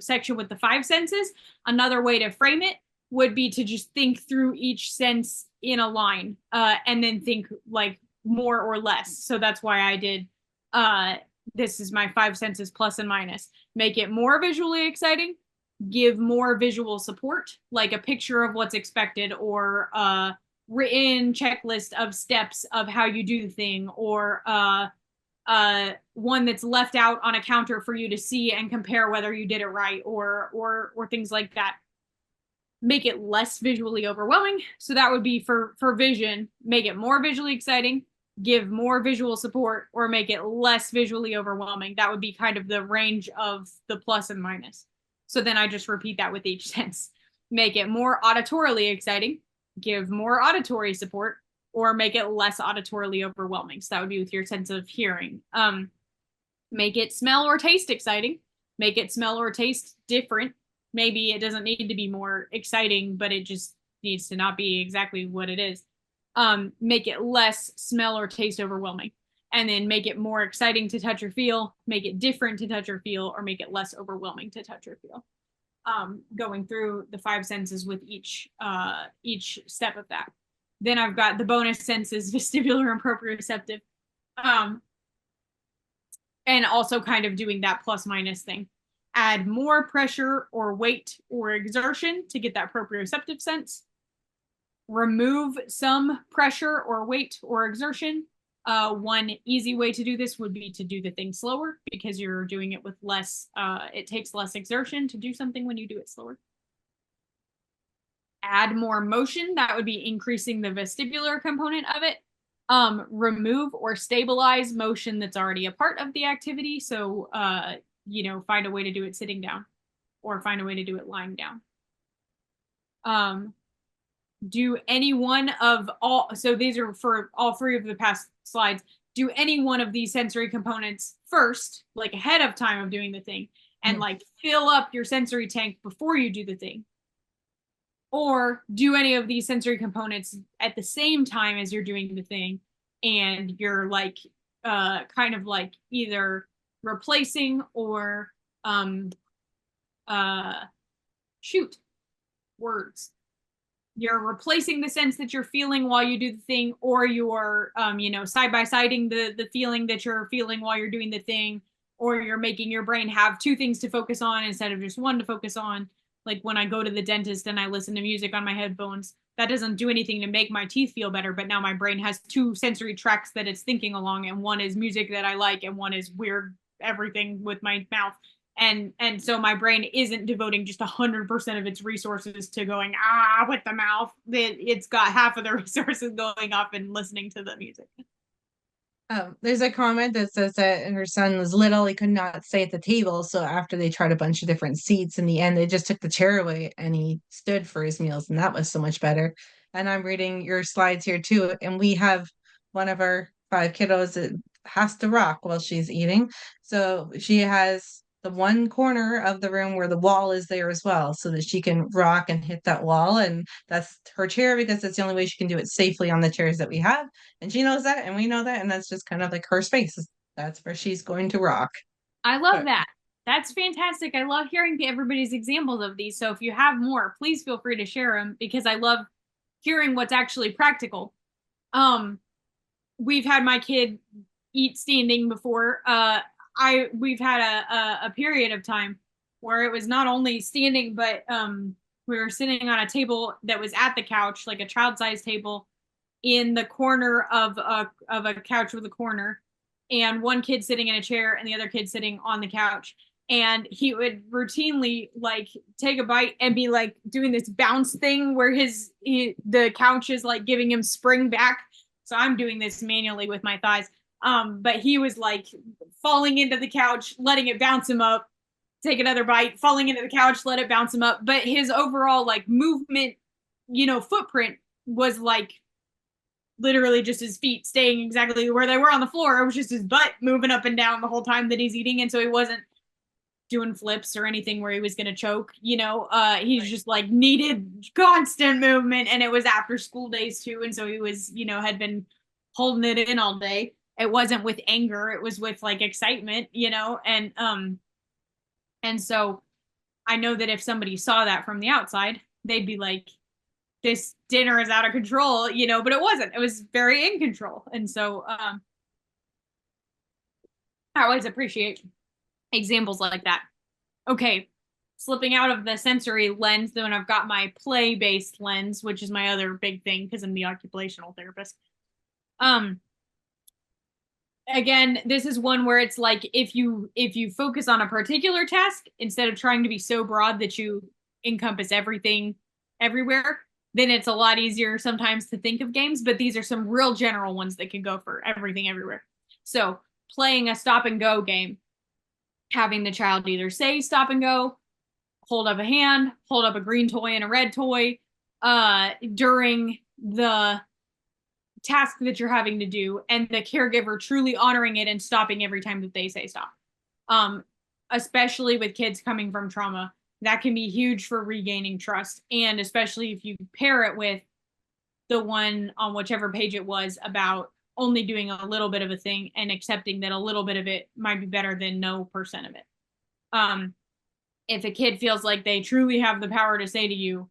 section with the 5 senses, another way to frame it would be to just think through each sense in a line, and then think like more or less. So that's why I did this is my 5 senses plus and minus. Make it more visually exciting, give more visual support, like a picture of what's expected, or a written checklist of steps of how you do the thing, or one that's left out on a counter for you to see and compare whether you did it right, or things like that. Make it less visually overwhelming. So that would be for vision, make it more visually exciting, give more visual support, or make it less visually overwhelming. That would be kind of the range of the plus and minus. So then I just repeat that with each sense. Make it more auditorily exciting, give more auditory support, or make it less auditorily overwhelming. So that would be with your sense of hearing. Make it smell or taste exciting, make it smell or taste different. Maybe it doesn't need to be more exciting, but it just needs to not be exactly what it is. Make it less smell or taste overwhelming. And then make it more exciting to touch or feel, make it different to touch or feel, or make it less overwhelming to touch or feel. Going through the 5 senses with each step of that. Then I've got the bonus senses, vestibular and proprioceptive. And also kind of doing that plus minus thing. Add more pressure or weight or exertion to get that proprioceptive sense. Remove some pressure or weight or exertion. One easy way to do this would be to do the thing slower because you're doing it with less, it takes less exertion to do something when you do it slower. Add more motion, that would be increasing the vestibular component of it. Remove or stabilize motion that's already a part of the activity. So find a way to do it sitting down or find a way to do it lying down. Do any one of all, so these are for all three of the past slides, do any one of these sensory components first, like ahead of time of doing the thing, and like fill up your sensory tank before you do the thing. Or do any of these sensory components at the same time as you're doing the thing, and you're like kind of like either replacing or uh shoot words. You're replacing the sense that you're feeling while you do the thing, or you're side by siding the feeling that you're feeling while you're doing the thing, or you're making your brain have two things to focus on instead of just one to focus on. Like when I go to the dentist and I listen to music on my headphones, that doesn't do anything to make my teeth feel better, but now my brain has two sensory tracks that it's thinking along, and one is music that I like and one is weird everything with my mouth. And so my brain isn't devoting just 100% of its resources to going with the mouth. It's got half of the resources going off and listening to the music. There's a comment that says that her son was little, he could not stay at the table. So after they tried a bunch of different seats, in the end, they just took the chair away and he stood for his meals, and that was so much better. And I'm reading your slides here too. And we have one of our 5 kiddos that has to rock while she's eating. So she has the one corner of the room where the wall is there as well, so that she can rock and hit that wall. And that's her chair because that's the only way she can do it safely on the chairs that we have. And she knows that, and we know that, and that's just kind of like her space. That's where she's going to rock. I love But that. That's fantastic. I love hearing everybody's examples of these. So if you have more, please feel free to share them because I love hearing what's actually practical. We've had my kid eat standing before. We've had a period of time where it was not only standing, but we were sitting on a table that was at the couch, like a child-sized table, in the corner of a couch with a corner, and one kid sitting in a chair and the other kid sitting on the couch. And he would routinely like take a bite and be like doing this bounce thing where the couch is like giving him spring back. So I'm doing this manually with my thighs. But he was like falling into the couch, letting it bounce him up, take another bite, falling into the couch, let it bounce him up. But his overall like movement, footprint was like literally just his feet staying exactly where they were on the floor. It was just his butt moving up and down the whole time that he's eating. And so he wasn't doing flips or anything where he was going to choke, he's just like needed constant movement. And it was after school days too. And so he was, had been holding it in all day. It wasn't with anger. It was with like excitement, and so I know that if somebody saw that from the outside, they'd be like, this dinner is out of control, but it wasn't. It was very in control. And so I always appreciate examples like that. Okay, slipping out of the sensory lens, then I've got my play-based lens, which is my other big thing because I'm the occupational therapist. Again, this is one where it's like if you focus on a particular task instead of trying to be so broad that you encompass everything everywhere, then it's a lot easier sometimes to think of games. But these are some real general ones that can go for everything everywhere. So playing a stop and go game, having the child either say stop and go, hold up a hand, hold up a green toy and a red toy during the task that you're having to do, and the caregiver truly honoring it and stopping every time that they say stop. Especially with kids coming from trauma, that can be huge for regaining trust. And especially if you pair it with the one on whichever page it was about only doing a little bit of a thing and accepting that a little bit of it might be better than no percent of it. If a kid feels like they truly have the power to say to you,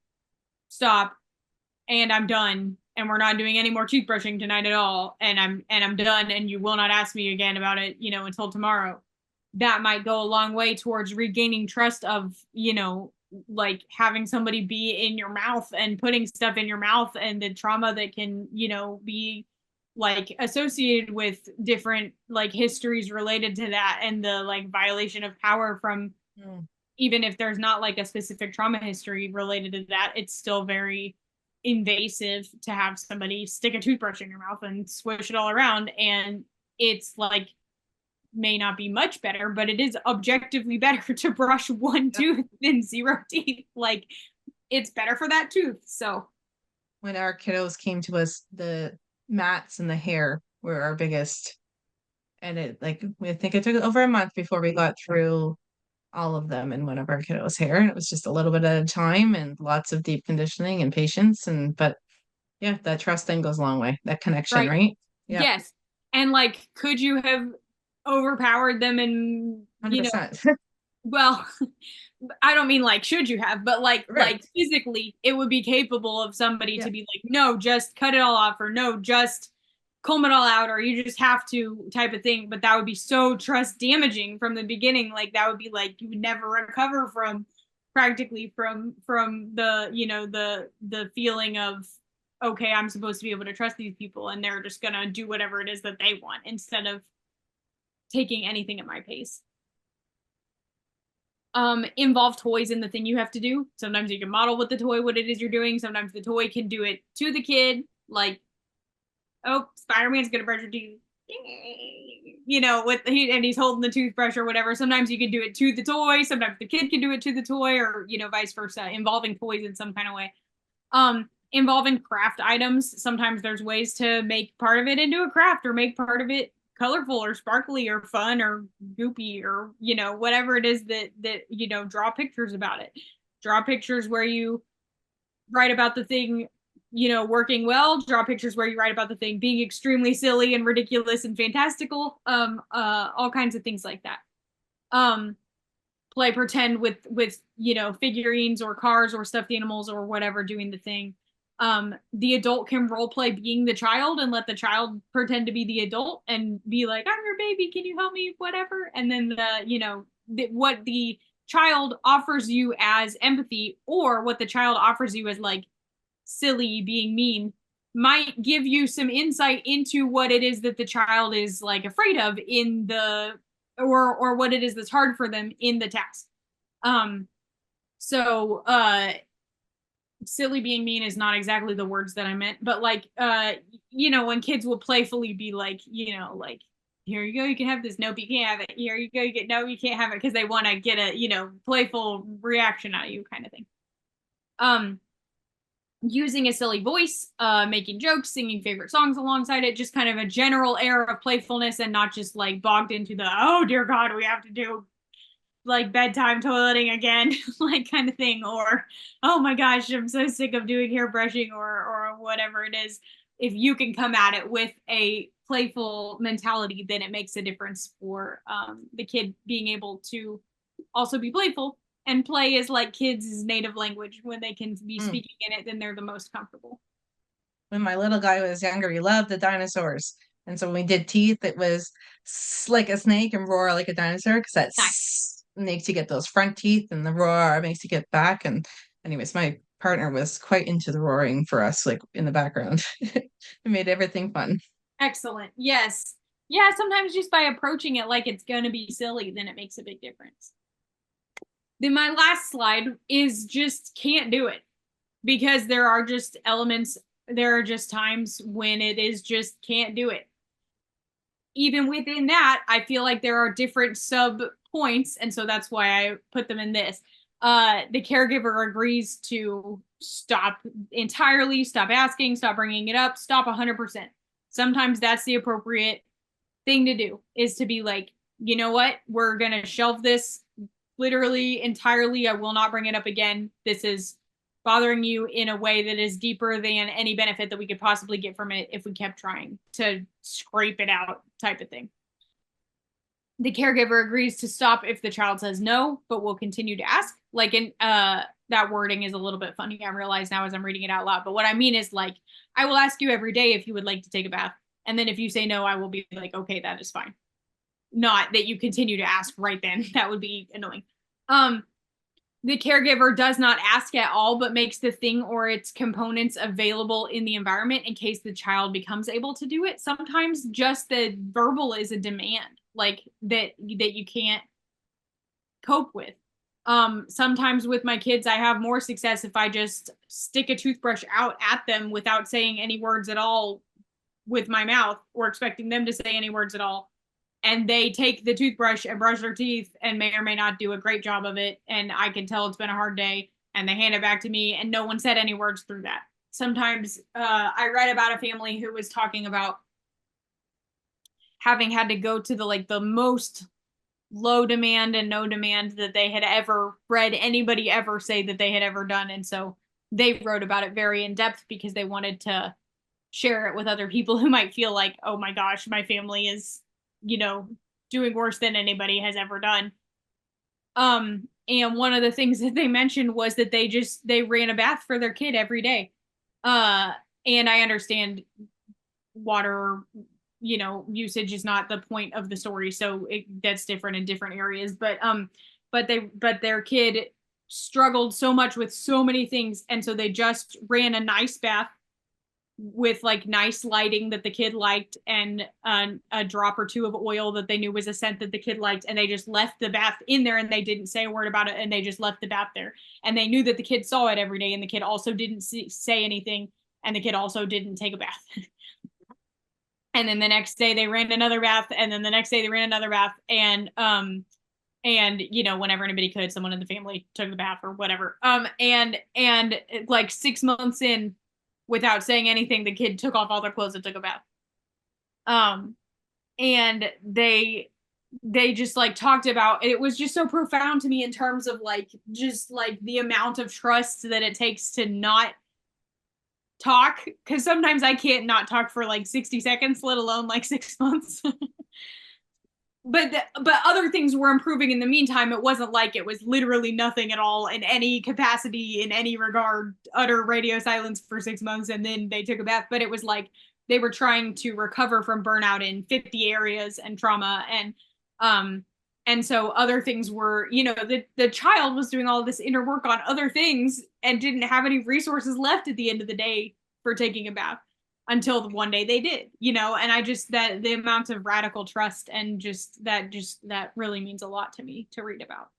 stop, and I'm done, and we're not doing any more toothbrushing tonight at all, and I'm done, and you will not ask me again about it, until tomorrow, that might go a long way towards regaining trust of, like having somebody be in your mouth and putting stuff in your mouth, and the trauma that can, be like associated with different like histories related to that, and the like violation of power from even if there's not like a specific trauma history related to that, it's still very invasive to have somebody stick a toothbrush in your mouth and swish it all around. And it's like may not be much better, but it is objectively better to brush one tooth than zero teeth. Like, it's better for that tooth. So when our kiddos came to us, the mats and the hair were our biggest. And I think it took over a month before we got through all of them in one of our kiddos' hair. And it was just a little bit at a time and lots of deep conditioning and patience. But yeah, that trust thing goes a long way. That connection, right. right? Yeah. Yes. And like, could you have overpowered them and, 100%. well, I don't mean like should you have, but Right. like physically it would be capable of somebody Yeah. to be like, no, just cut it all off, or no, just comb it all out, or you just have to type of thing. But that would be so trust damaging from the beginning. Like that would be like you would never recover from practically from the the feeling of, okay, I'm supposed to be able to trust these people and they're just gonna do whatever it is that they want instead of taking anything at my pace. Involve toys in the thing you have to do. Sometimes you can model with the toy what it is you're doing. Sometimes the toy can do it to the kid, like, oh, Spider-Man's gonna brush your teeth, with and he's holding the toothbrush or whatever. Sometimes you can do it to the toy. Sometimes the kid can do it to the toy, or vice versa, involving toys in some kind of way. Involving craft items. Sometimes there's ways to make part of it into a craft, or make part of it colorful or sparkly or fun or goopy, or whatever it is that draw pictures about it. Draw pictures where you write about the thing working well. Draw pictures where you write about the thing being extremely silly and ridiculous and fantastical. All kinds of things like that. Play pretend with figurines or cars or stuffed animals or whatever doing the thing. The adult can role play being the child and let the child pretend to be the adult and be like, I'm your baby, can you help me, whatever. And then what the child offers you as empathy, or what the child offers you as like silly being mean, might give you some insight into what it is that the child is like afraid of in the or what it is that's hard for them in the task. So silly being mean is not exactly the words that I meant, but like when kids will playfully be like, like, here you go, you can have this, nope, you can't have it, here you go, you get, no, you can't have it, because they want to get a playful reaction out of you, kind of thing. Using a silly voice, making jokes, singing favorite songs alongside it, just kind of a general air of playfulness, and not just like bogged into the, oh dear God, we have to do like bedtime toileting again, like kind of thing, or oh my gosh, I'm so sick of doing hair brushing, or whatever it is. If you can come at it with a playful mentality, then it makes a difference for the kid being able to also be playful. And play is like kids' native language. When they can be speaking in it, then they're the most comfortable. When my little guy was younger, he loved the dinosaurs. And so when we did teeth, it was like a snake and roar like a dinosaur, because that Nice. makes you get those front teeth, and the roar makes you get back. And anyways, my partner was quite into the roaring for us, like in the background. It made everything fun. Excellent. Yes. Yeah, sometimes just by approaching it like it's going to be silly, then it makes a big difference. Then my last slide is just can't do it, because there are just elements, there are just times when it is just can't do it. Even within that, I feel like there are different sub points, and so that's why I put them in this. The caregiver agrees to stop entirely, stop asking, stop bringing it up, stop 100%. Sometimes that's the appropriate thing to do, is to be like, you know what, we're going to shelve this literally entirely. I will not bring it up again. This is bothering you in a way that is deeper than any benefit that we could possibly get from it if we kept trying to scrape it out, type of thing. The caregiver agrees to stop if the child says no, but will continue to ask. Like, in that wording is a little bit funny, I realize now as I'm reading it out loud, but what I mean is, like, I will ask you every day if you would like to take a bath, and then if you say no, I will be like, okay, that is fine. Not that you continue to ask right then. That would be annoying. The caregiver does not ask at all, but makes the thing or its components available in the environment in case the child becomes able to do it. Sometimes just the verbal is a demand, like that you can't cope with. Sometimes with my kids, I have more success if I just stick a toothbrush out at them without saying any words at all with my mouth, or expecting them to say any words at all. and they take the toothbrush and brush their teeth and may or may not do a great job of it. And I can tell it's been a hard day, and they hand it back to me, and no one said any words through that. Sometimes I read about a family who was talking about having had to go to the most low demand and no demand that they had ever read anybody ever say that they had ever done. And so they wrote about it very in depth because they wanted to share it with other people who might feel like, oh my gosh, my family is, doing worse than anybody has ever done. And one of the things that they mentioned was that they ran a bath for their kid every day. Uh, and I understand water, usage is not the point of the story, so that's different in different areas. But their kid struggled so much with so many things, and so they just ran a nice bath with like nice lighting that the kid liked, and a drop or two of oil that they knew was a scent that the kid liked, and they just left the bath in there, and they didn't say a word about it, and they just left the bath there, and they knew that the kid saw it every day, and the kid also didn't say anything, and the kid also didn't take a bath. And then the next day they ran another bath, and then the next day they ran another bath, and whenever anybody could, someone in the family took the bath or whatever. And like 6 months in, without saying anything, the kid took off all their clothes and took a bath. And they just like talked about it. Was just so profound to me in terms of like just like the amount of trust that it takes to not talk, because sometimes I can't not talk for like 60 seconds, let alone like 6 months. But other things were improving in the meantime. It wasn't like it was literally nothing at all in any capacity, in any regard, utter radio silence for 6 months, and then they took a bath. But it was like they were trying to recover from burnout in 50 areas and trauma, and so other things were, the child was doing all this inner work on other things and didn't have any resources left at the end of the day for taking a bath until one day they did, and I just, that the amount of radical trust and that really means a lot to me to read about.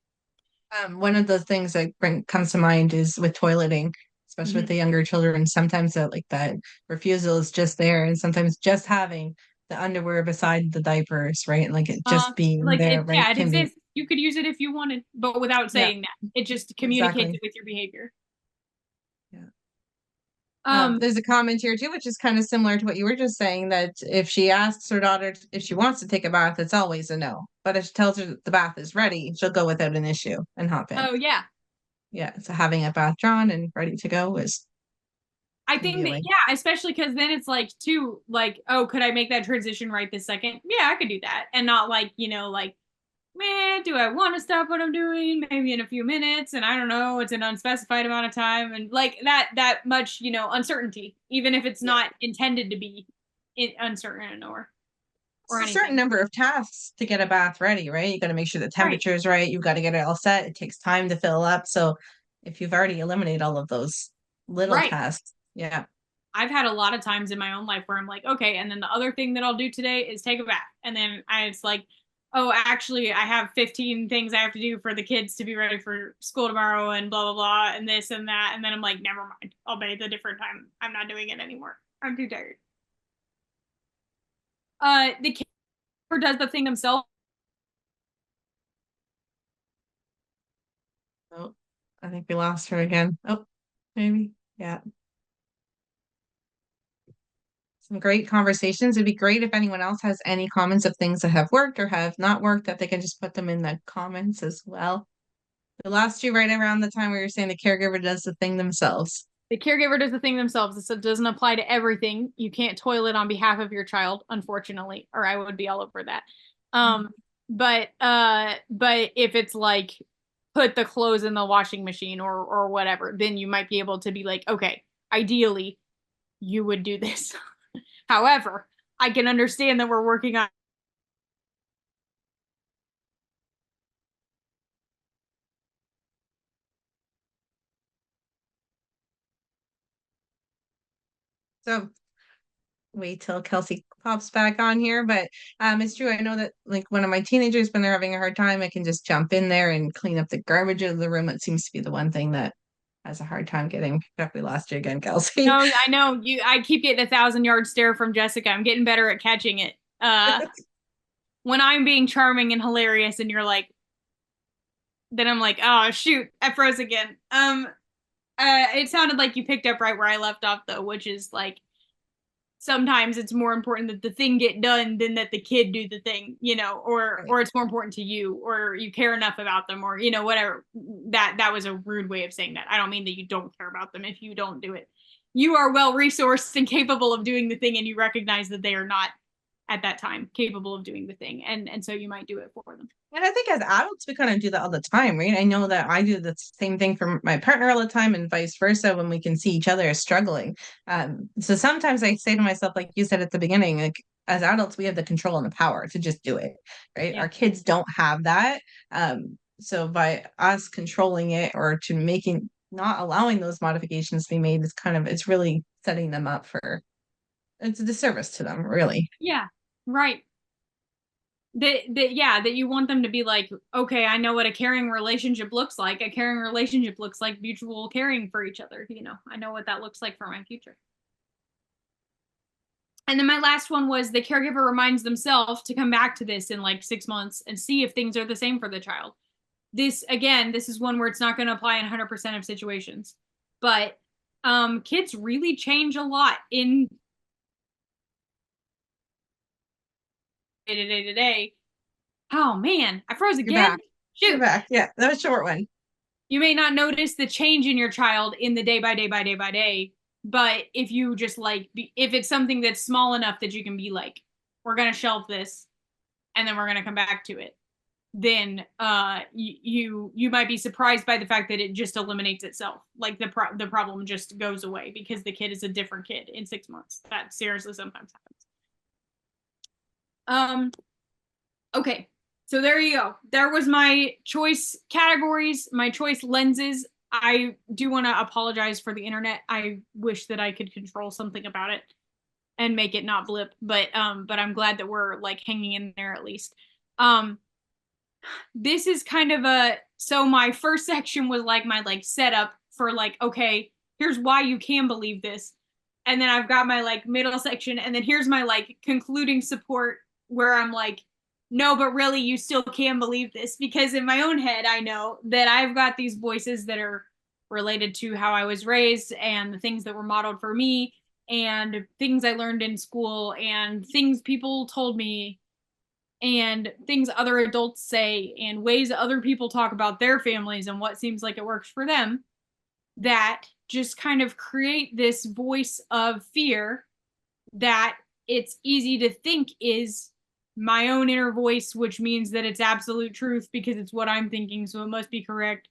One of the things that comes to mind is with toileting, especially with Mm-hmm. the younger children. Sometimes that refusal is just there, and sometimes just having the underwear beside the diapers, right? And like it just being Like there, right, it can be, exists. You could use it if you wanted, but without yeah, saying that. It just communicates exactly. it with your behavior. Yeah. Um, There's a comment here too, which is kind of similar to what you were just saying, that if she asks her daughter if she wants to take a bath, it's always a no. But if she tells her that the bath is ready, she'll go without an issue and hop in. oh yeah. Yeah. So having a bath drawn and ready to go is I can be think a that, way. yeah, especially because then it's like too like, oh, could I make that transition right this second? Yeah, I could do that. And not like, like, man, do I want to stop what I'm doing? Maybe in a few minutes, and I don't know, it's an unspecified amount of time, and like that much, uncertainty, even if it's Yeah. not intended to be uncertain It's or a certain anything. number of tasks to get a bath ready, right? You got to make sure the Right. temperature is right. You've got to get it all set. It takes time to fill up. So if you've already eliminated all of those little Right. tasks, yeah. I've had a lot of times in my own life where I'm like, okay, and then the other thing that I'll do today is take a bath. And then it's like, oh, actually, I have 15 things I have to do for the kids to be ready for school tomorrow and blah, blah, blah, and this and that. And then I'm like, never mind. I'll bathe a different time. I'm not doing it anymore. I'm too tired. The kid does the thing themselves. Oh, I think we lost her again. Oh, maybe. Yeah. Some great conversations. It'd be great if anyone else has any comments of things that have worked or have not worked, that they can just put them in the comments as well. We lost you right around the time where you're saying the caregiver does the thing themselves. The caregiver does the thing themselves. It doesn't apply to everything. You can't toilet on behalf of your child, unfortunately, or I would be all over that. Um, but if it's like put the clothes in the washing machine or whatever, then you might be able to be like, okay, ideally you would do this. However, I can understand that we're working on. So wait till Kelsie pops back on here. But it's true. I know that like one of my teenagers, when they're having a hard time, I can just jump in there and clean up the garbage out of the room. It seems to be the one thing that has a hard time getting picked up. We lost you again, Kelsie. No, I know you. I keep getting 1,000 yard stare from Jessica. I'm getting better at catching it. when I'm being charming and hilarious and you're like, then I'm like, oh shoot, I froze again. It sounded like you picked up right where I left off though, which is like sometimes it's more important that the thing get done than that the kid do the thing, or it's more important to you, or you care enough about them, or whatever. That was a rude way of saying that. I don't mean that you don't care about them if you don't do it. You are well resourced and capable of doing the thing, and you recognize that they are not at that time capable of doing the thing, and so you might do it for them. And I think as adults, we kind of do that all the time, right? I know that I do the same thing for my partner all the time and vice versa when we can see each other as struggling. So sometimes I say to myself, like you said at the beginning, like as adults, we have the control and the power to just do it, right? Yeah. Our kids don't have that. So by us controlling it or to making, not allowing those modifications to be made is kind of, it's really setting them up for, it's a disservice to them, really. Yeah. Right. That you want them to be like, okay, I know what a caring relationship looks like. A caring relationship looks like mutual caring for each other. I know what that looks like for my future. And then my last one was the caregiver reminds themselves to come back to this in like 6 months and see if things are the same for the child. This is one where it's not going to apply in 100% of situations, but kids really change a lot in day to day. Oh man, I froze You're again. back. You're Shoot. back. Yeah, that was a short one. You may not notice the change in your child in the day by day by day by day, but if you just like if it's something that's small enough that you can be like, we're going to shelve this and then we're going to come back to it, then you might be surprised by the fact that it just eliminates itself. Like the problem just goes away because the kid is a different kid in 6 months. That seriously sometimes happens. Okay, so there you go. There was my choice categories, my choice lenses. I do want to apologize for the internet. I wish that I could control something about it and make it not blip, but I'm glad that we're like hanging in there at least. This is kind of so my first section was like my like setup for like, okay, here's why you can believe this. And then I've got my like middle section, and then here's my like concluding support where I'm like, no, but really you still can believe this, because in my own head I know that I've got these voices that are related to how I was raised and the things that were modeled for me and things I learned in school and things people told me and things other adults say and ways other people talk about their families and what seems like it works for them, that just kind of create this voice of fear that it's easy to think is my own inner voice, which means that it's absolute truth because it's what I'm thinking, so it must be correct.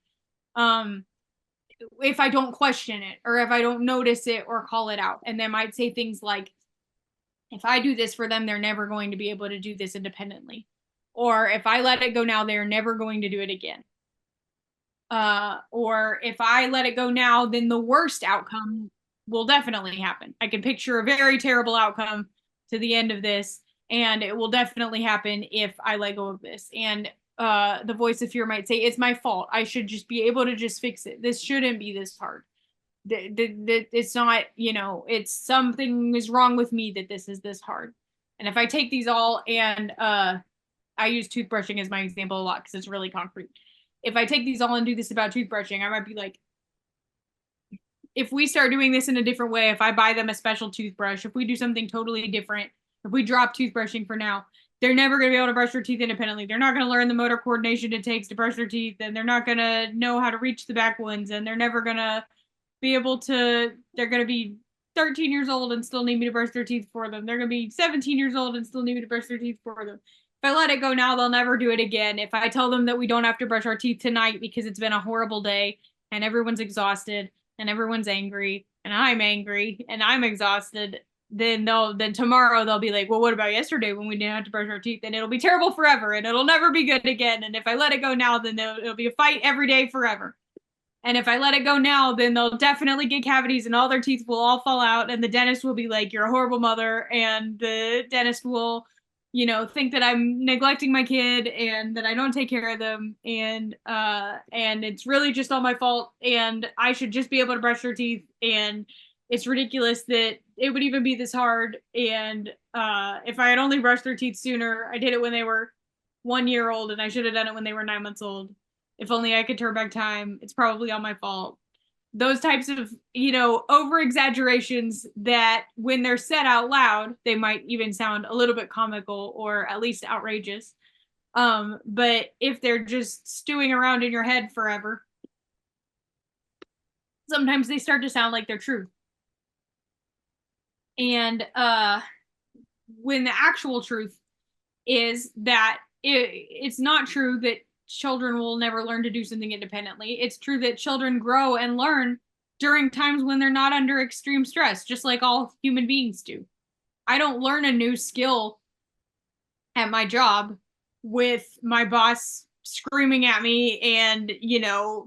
If I don't question it or if I don't notice it or call it out. And they might say things like, if I do this for them, they're never going to be able to do this independently. Or if I let it go now, they're never going to do it again. Or if I let it go now, then the worst outcome will definitely happen. I can picture a very terrible outcome to the end of this, and it will definitely happen if I let go of this. And the voice of fear might say, it's my fault. I should just be able to just fix it. This shouldn't be this hard. It's not, it's something is wrong with me that this is this hard. And if I take these all and I use toothbrushing as my example a lot because it's really concrete. If I take these all and do this about toothbrushing, I might be like, if we start doing this in a different way, if I buy them a special toothbrush, if we do something totally different, if we drop toothbrushing for now, they're never going to be able to brush their teeth independently. They're not going to learn the motor coordination it takes to brush their teeth, and they're not going to know how to reach the back ones, and they're never going to be able to, they're going to be 13 years old and still need me to brush their teeth for them. They're going to be 17 years old and still need me to brush their teeth for them. If I let it go now, they'll never do it again. If I tell them that we don't have to brush our teeth tonight because it's been a horrible day and everyone's exhausted and everyone's angry and I'm exhausted, then tomorrow they'll be like, well, what about yesterday when we didn't have to brush our teeth? And it'll be terrible forever and it'll never be good again. And if I let it go now, then it'll be a fight every day forever. And if I let it go now, then they'll definitely get cavities and all their teeth will all fall out. And the dentist will be like, you're a horrible mother. And the dentist will, think that I'm neglecting my kid and that I don't take care of them. And it's really just all my fault. And I should just be able to brush their teeth. And it's ridiculous that it would even be this hard. And if I had only brushed their teeth sooner, I did it when they were 1 year old, and I should have done it when they were 9 months old. If only I could turn back time. It's probably all my fault. Those types of, over exaggerations that when they're said out loud, they might even sound a little bit comical or at least outrageous. But if they're just stewing around in your head forever, sometimes they start to sound like they're true. And when the actual truth is that it's not true that children will never learn to do something independently. It's true that children grow and learn during times when they're not under extreme stress, just like all human beings do. I don't learn a new skill at my job with my boss screaming at me and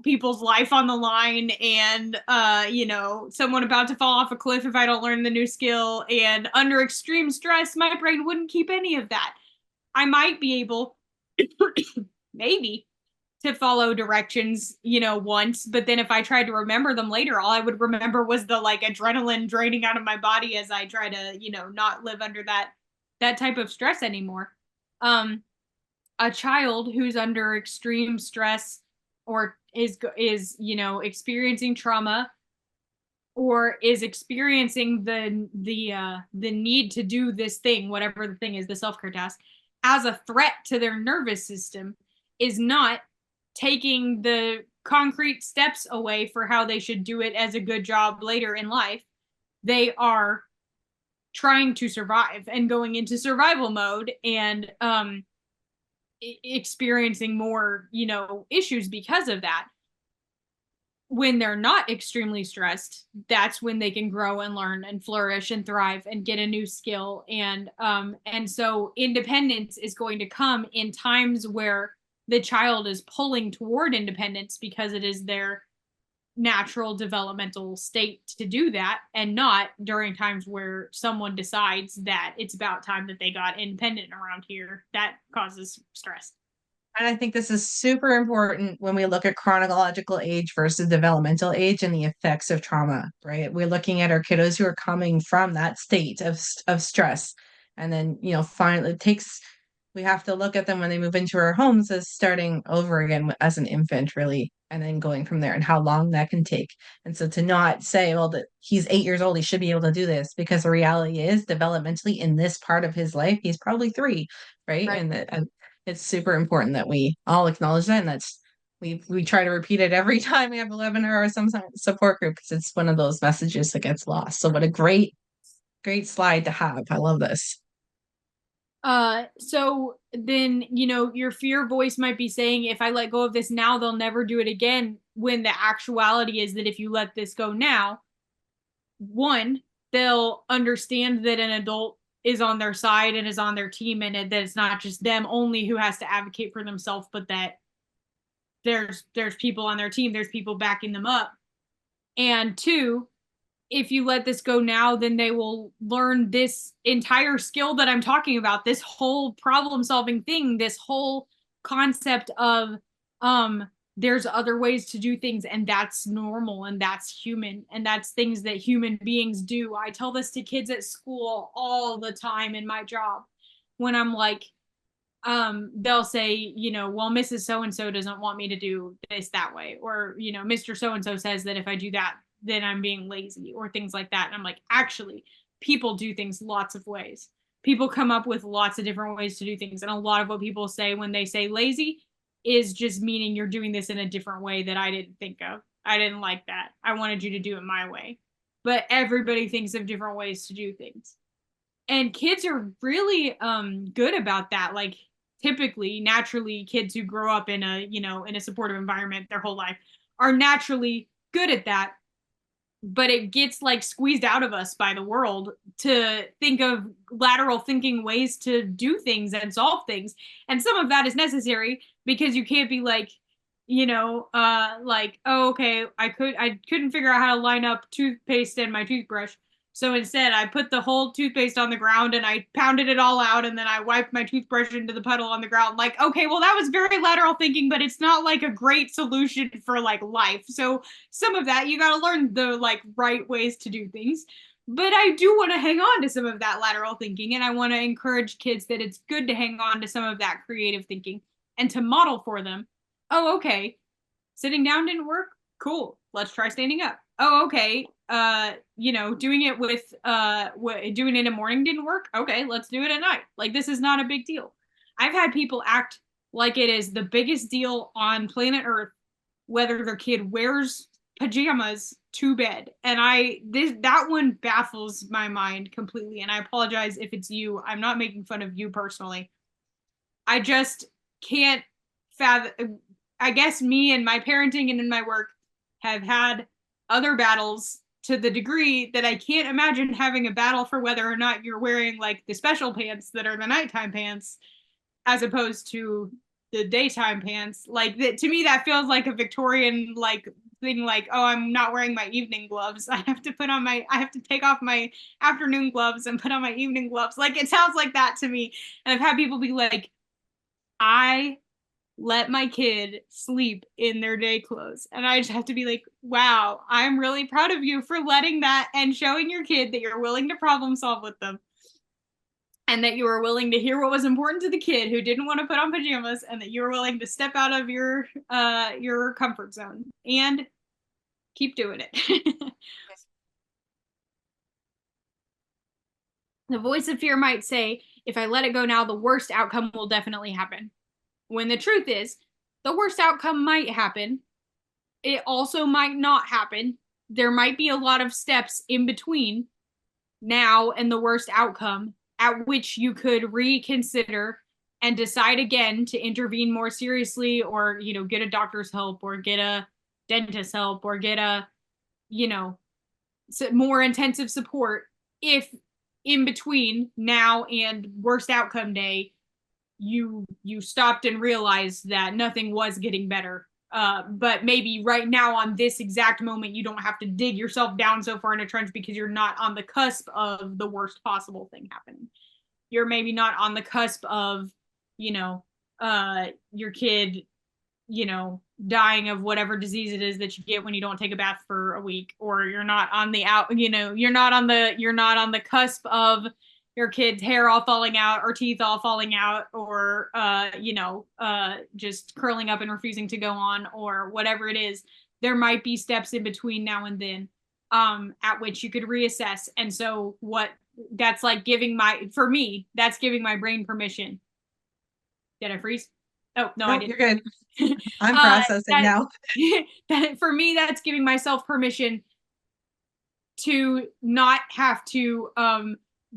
people's life on the line and someone about to fall off a cliff if I don't learn the new skill, and under extreme stress my brain wouldn't keep any of that. I might be able maybe to follow directions once, but then if I tried to remember them later, all I would remember was the like adrenaline draining out of my body as I try to not live under that type of stress anymore. A child who's under extreme stress or is experiencing trauma or is experiencing the need to do this thing, whatever the thing is, the self-care task, as a threat to their nervous system, is not taking the concrete steps away for how they should do it as a good job later in life. They are trying to survive and going into survival mode and experiencing more, issues because of that. When they're not extremely stressed, that's when they can grow and learn and flourish and thrive and get a new skill. And so independence is going to come in times where the child is pulling toward independence because it is their natural developmental state to do that, and not during times where someone decides that it's about time that they got independent around here. That causes stress. And I think this is super important when we look at chronological age versus developmental age and the effects of trauma, right? We're looking at our kiddos who are coming from that state of stress. And then, finally we have to look at them when they move into our homes as starting over again as an infant, really, and then going from there and how long that can take. And so to not say, well, that he's 8 years old, he should be able to do this, because the reality is developmentally in this part of his life, he's probably 3, right? Right. And it's super important that we all acknowledge that, and that's we try to repeat it every time we have a webinar or some support group, because it's one of those messages that gets lost. So what a great slide to have. I love this. So then, your fear voice might be saying, if I let go of this now, they'll never do it again. When the actuality is that if you let this go now, one, they'll understand that an adult is on their side and is on their team, and that it's not just them only who has to advocate for themselves, but that there's people on their team, there's people backing them up. And two, if you let this go now, then they will learn this entire skill that I'm talking about, this whole problem solving thing, this whole concept of there's other ways to do things, and that's normal and that's human and that's things that human beings do. I tell this to kids at school all the time in my job when I'm like, they'll say, well, Mrs. So-and-so doesn't want me to do this that way. Or, Mr. So-and-so says that if I do that, then I'm being lazy, or things like that. And I'm like, actually, people do things lots of ways. People come up with lots of different ways to do things. And a lot of what people say when they say lazy is just meaning you're doing this in a different way that I didn't think of. I didn't like that. I wanted you to do it my way. But everybody thinks of different ways to do things. And kids are really good about that. Like, typically, naturally, kids who grow up in a supportive environment their whole life are naturally good at that. But it gets like squeezed out of us by the world to think of lateral thinking ways to do things and solve things. And some of that is necessary, because you can't be like, like, oh, okay, I couldn't figure out how to line up toothpaste and my toothbrush, So instead, I put the whole toothpaste on the ground and I pounded it all out, and then I wiped my toothbrush into the puddle on the ground. Like, okay, well, that was very lateral thinking, but it's not like a great solution for like life. So some of that, you got to learn the like right ways to do things. But I do want to hang on to some of that lateral thinking, and I want to encourage kids that it's good to hang on to some of that creative thinking and to model for them. Oh, okay. Sitting down didn't work. Cool. Let's try standing up. Oh, okay. Doing it with doing it in the morning didn't work. Okay, let's do it at night. Like, this is not a big deal. I've had people act like it is the biggest deal on planet Earth whether their kid wears pajamas to bed. And that one baffles my mind completely. And I apologize if it's you. I'm not making fun of you personally. I just can't fathom. I guess me and my parenting and in my work have had other battles to the degree that I can't imagine having a battle for whether or not you're wearing like the special pants that are the nighttime pants as opposed to the daytime pants. Like that, to me, that feels like a Victorian like thing. Like, oh, I'm not wearing my evening gloves. I have to take off my afternoon gloves and put on my evening gloves. Like, it sounds like that to me. And I've had people be like, I let my kid sleep in their day clothes. And I just have to be like, wow, I'm really proud of you for letting that and showing your kid that you're willing to problem solve with them. And that you were willing to hear what was important to the kid who didn't want to put on pajamas, and that you were willing to step out of your comfort zone and keep doing it. The voice of fear might say, if I let it go now, the worst outcome will definitely happen. When the truth is, the worst outcome might happen. It also might not happen. There might be a lot of steps in between now and the worst outcome at which you could reconsider and decide again to intervene more seriously, or get a doctor's help, or get a dentist help, or get a more intensive support if in between now and worst outcome day you stopped and realized that nothing was getting better. But maybe right now on this exact moment, you don't have to dig yourself down so far in a trench because you're not on the cusp of the worst possible thing happening. You're maybe not on the cusp of, your kid, dying of whatever disease it is that you get when you don't take a bath for a week, or you're not on the you're not on the cusp of your kid's hair all falling out or teeth all falling out, or just curling up and refusing to go on, or whatever it is. There might be steps in between now and then at which you could reassess. And so what that's like for me, that's giving my brain permission. Did I freeze? Oh, no, I Nope, didn't. you're good. I'm processing now. That for me, that's giving myself permission to not have to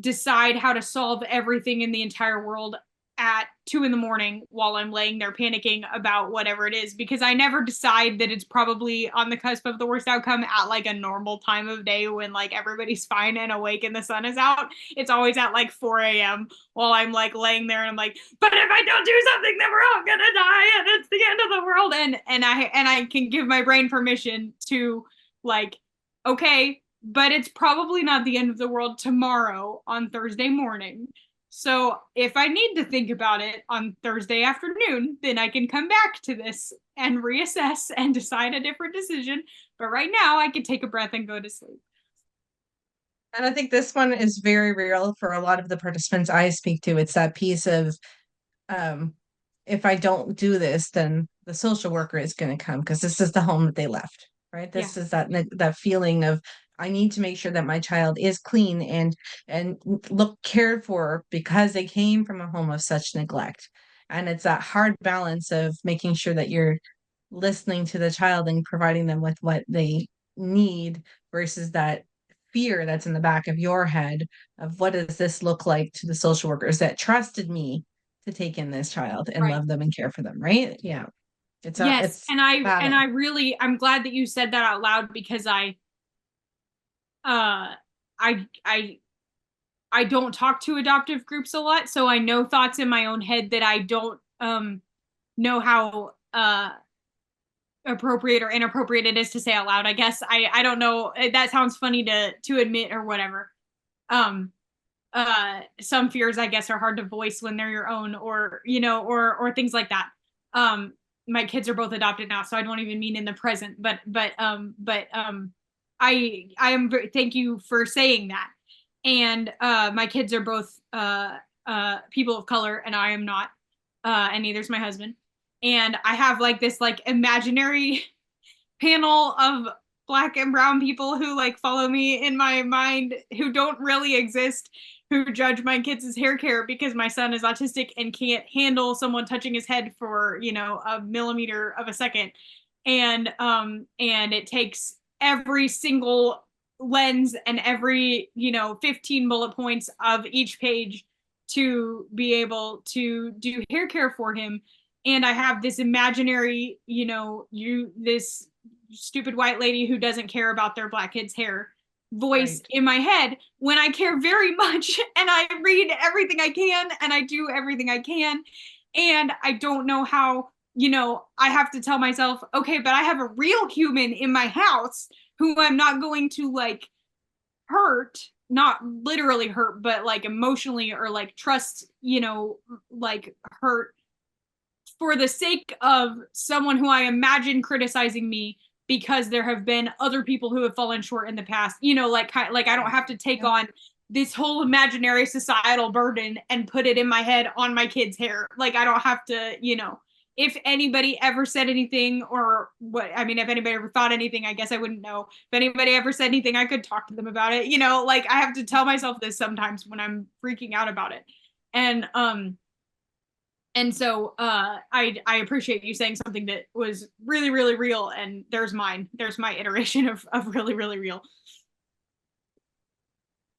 decide how to solve everything in the entire world at 2 a.m. while I'm laying there panicking about whatever it is, because I never decide that it's probably on the cusp of the worst outcome at like a normal time of day when like everybody's fine and awake and the sun is out. It's always at like 4 a.m. while I'm like laying there and I'm like, but if I don't do something, then we're all gonna die and it's the end of the world. And I can give my brain permission to like, okay, but it's probably not the end of the world tomorrow on Thursday morning. So if I need to think about it on Thursday afternoon, then I can come back to this and reassess and decide a different decision. But right now, I can take a breath and go to sleep. And I think this one is very real for a lot of the participants I speak to. It's that piece of, if I don't do this, then the social worker is going to come because this is the home that they left, right? This is that feeling of, I need to make sure that my child is clean and look cared for because they came from a home of such neglect. And it's that hard balance of making sure that you're listening to the child and providing them with what they need versus that fear that's in the back of your head of, what does this look like to the social workers that trusted me to take in this child and love them and care for them, right? Yeah. Yes, It's and I'm glad that you said that out loud, because uh I I don't talk to adoptive groups a lot, so I know thoughts in my own head that I don't know how appropriate or inappropriate it is to say out loud. I guess I don't know. That sounds funny to admit or whatever. Um, some fears I guess are hard to voice when they're your own, or or things like that. My kids are both adopted now, so I don't even mean in the present, I am thank you for saying that. And my kids are both people of color, and I am not, and neither's my husband. And I have like this like imaginary panel of black and brown people who like follow me in my mind, who don't really exist, who judge my kids' hair care because my son is autistic and can't handle someone touching his head for a millimeter of a second. And it takes every single lens and every 15 bullet points of each page to be able to do hair care for him. And I have this imaginary, this stupid white lady who doesn't care about their black kids' hair voice Right. in my head, when I care very much, and I read everything I can and I do everything I can. And I don't know how, I have to tell myself, okay, but I have a real human in my house who I'm not going to like hurt, not literally hurt, but like emotionally, or like trust, like hurt for the sake of someone who I imagine criticizing me, because there have been other people who have fallen short in the past. Like I don't have to take Yep. on this whole imaginary societal burden and put it in my head on my kid's hair. Like I don't have to, if anybody ever said anything, or what, I mean, if anybody ever thought anything, I guess I wouldn't know. If anybody ever said anything, I could talk to them about it. Like I have to tell myself this sometimes when I'm freaking out about it. And so I appreciate you saying something that was really, really real. And there's mine. There's my iteration of really, really real.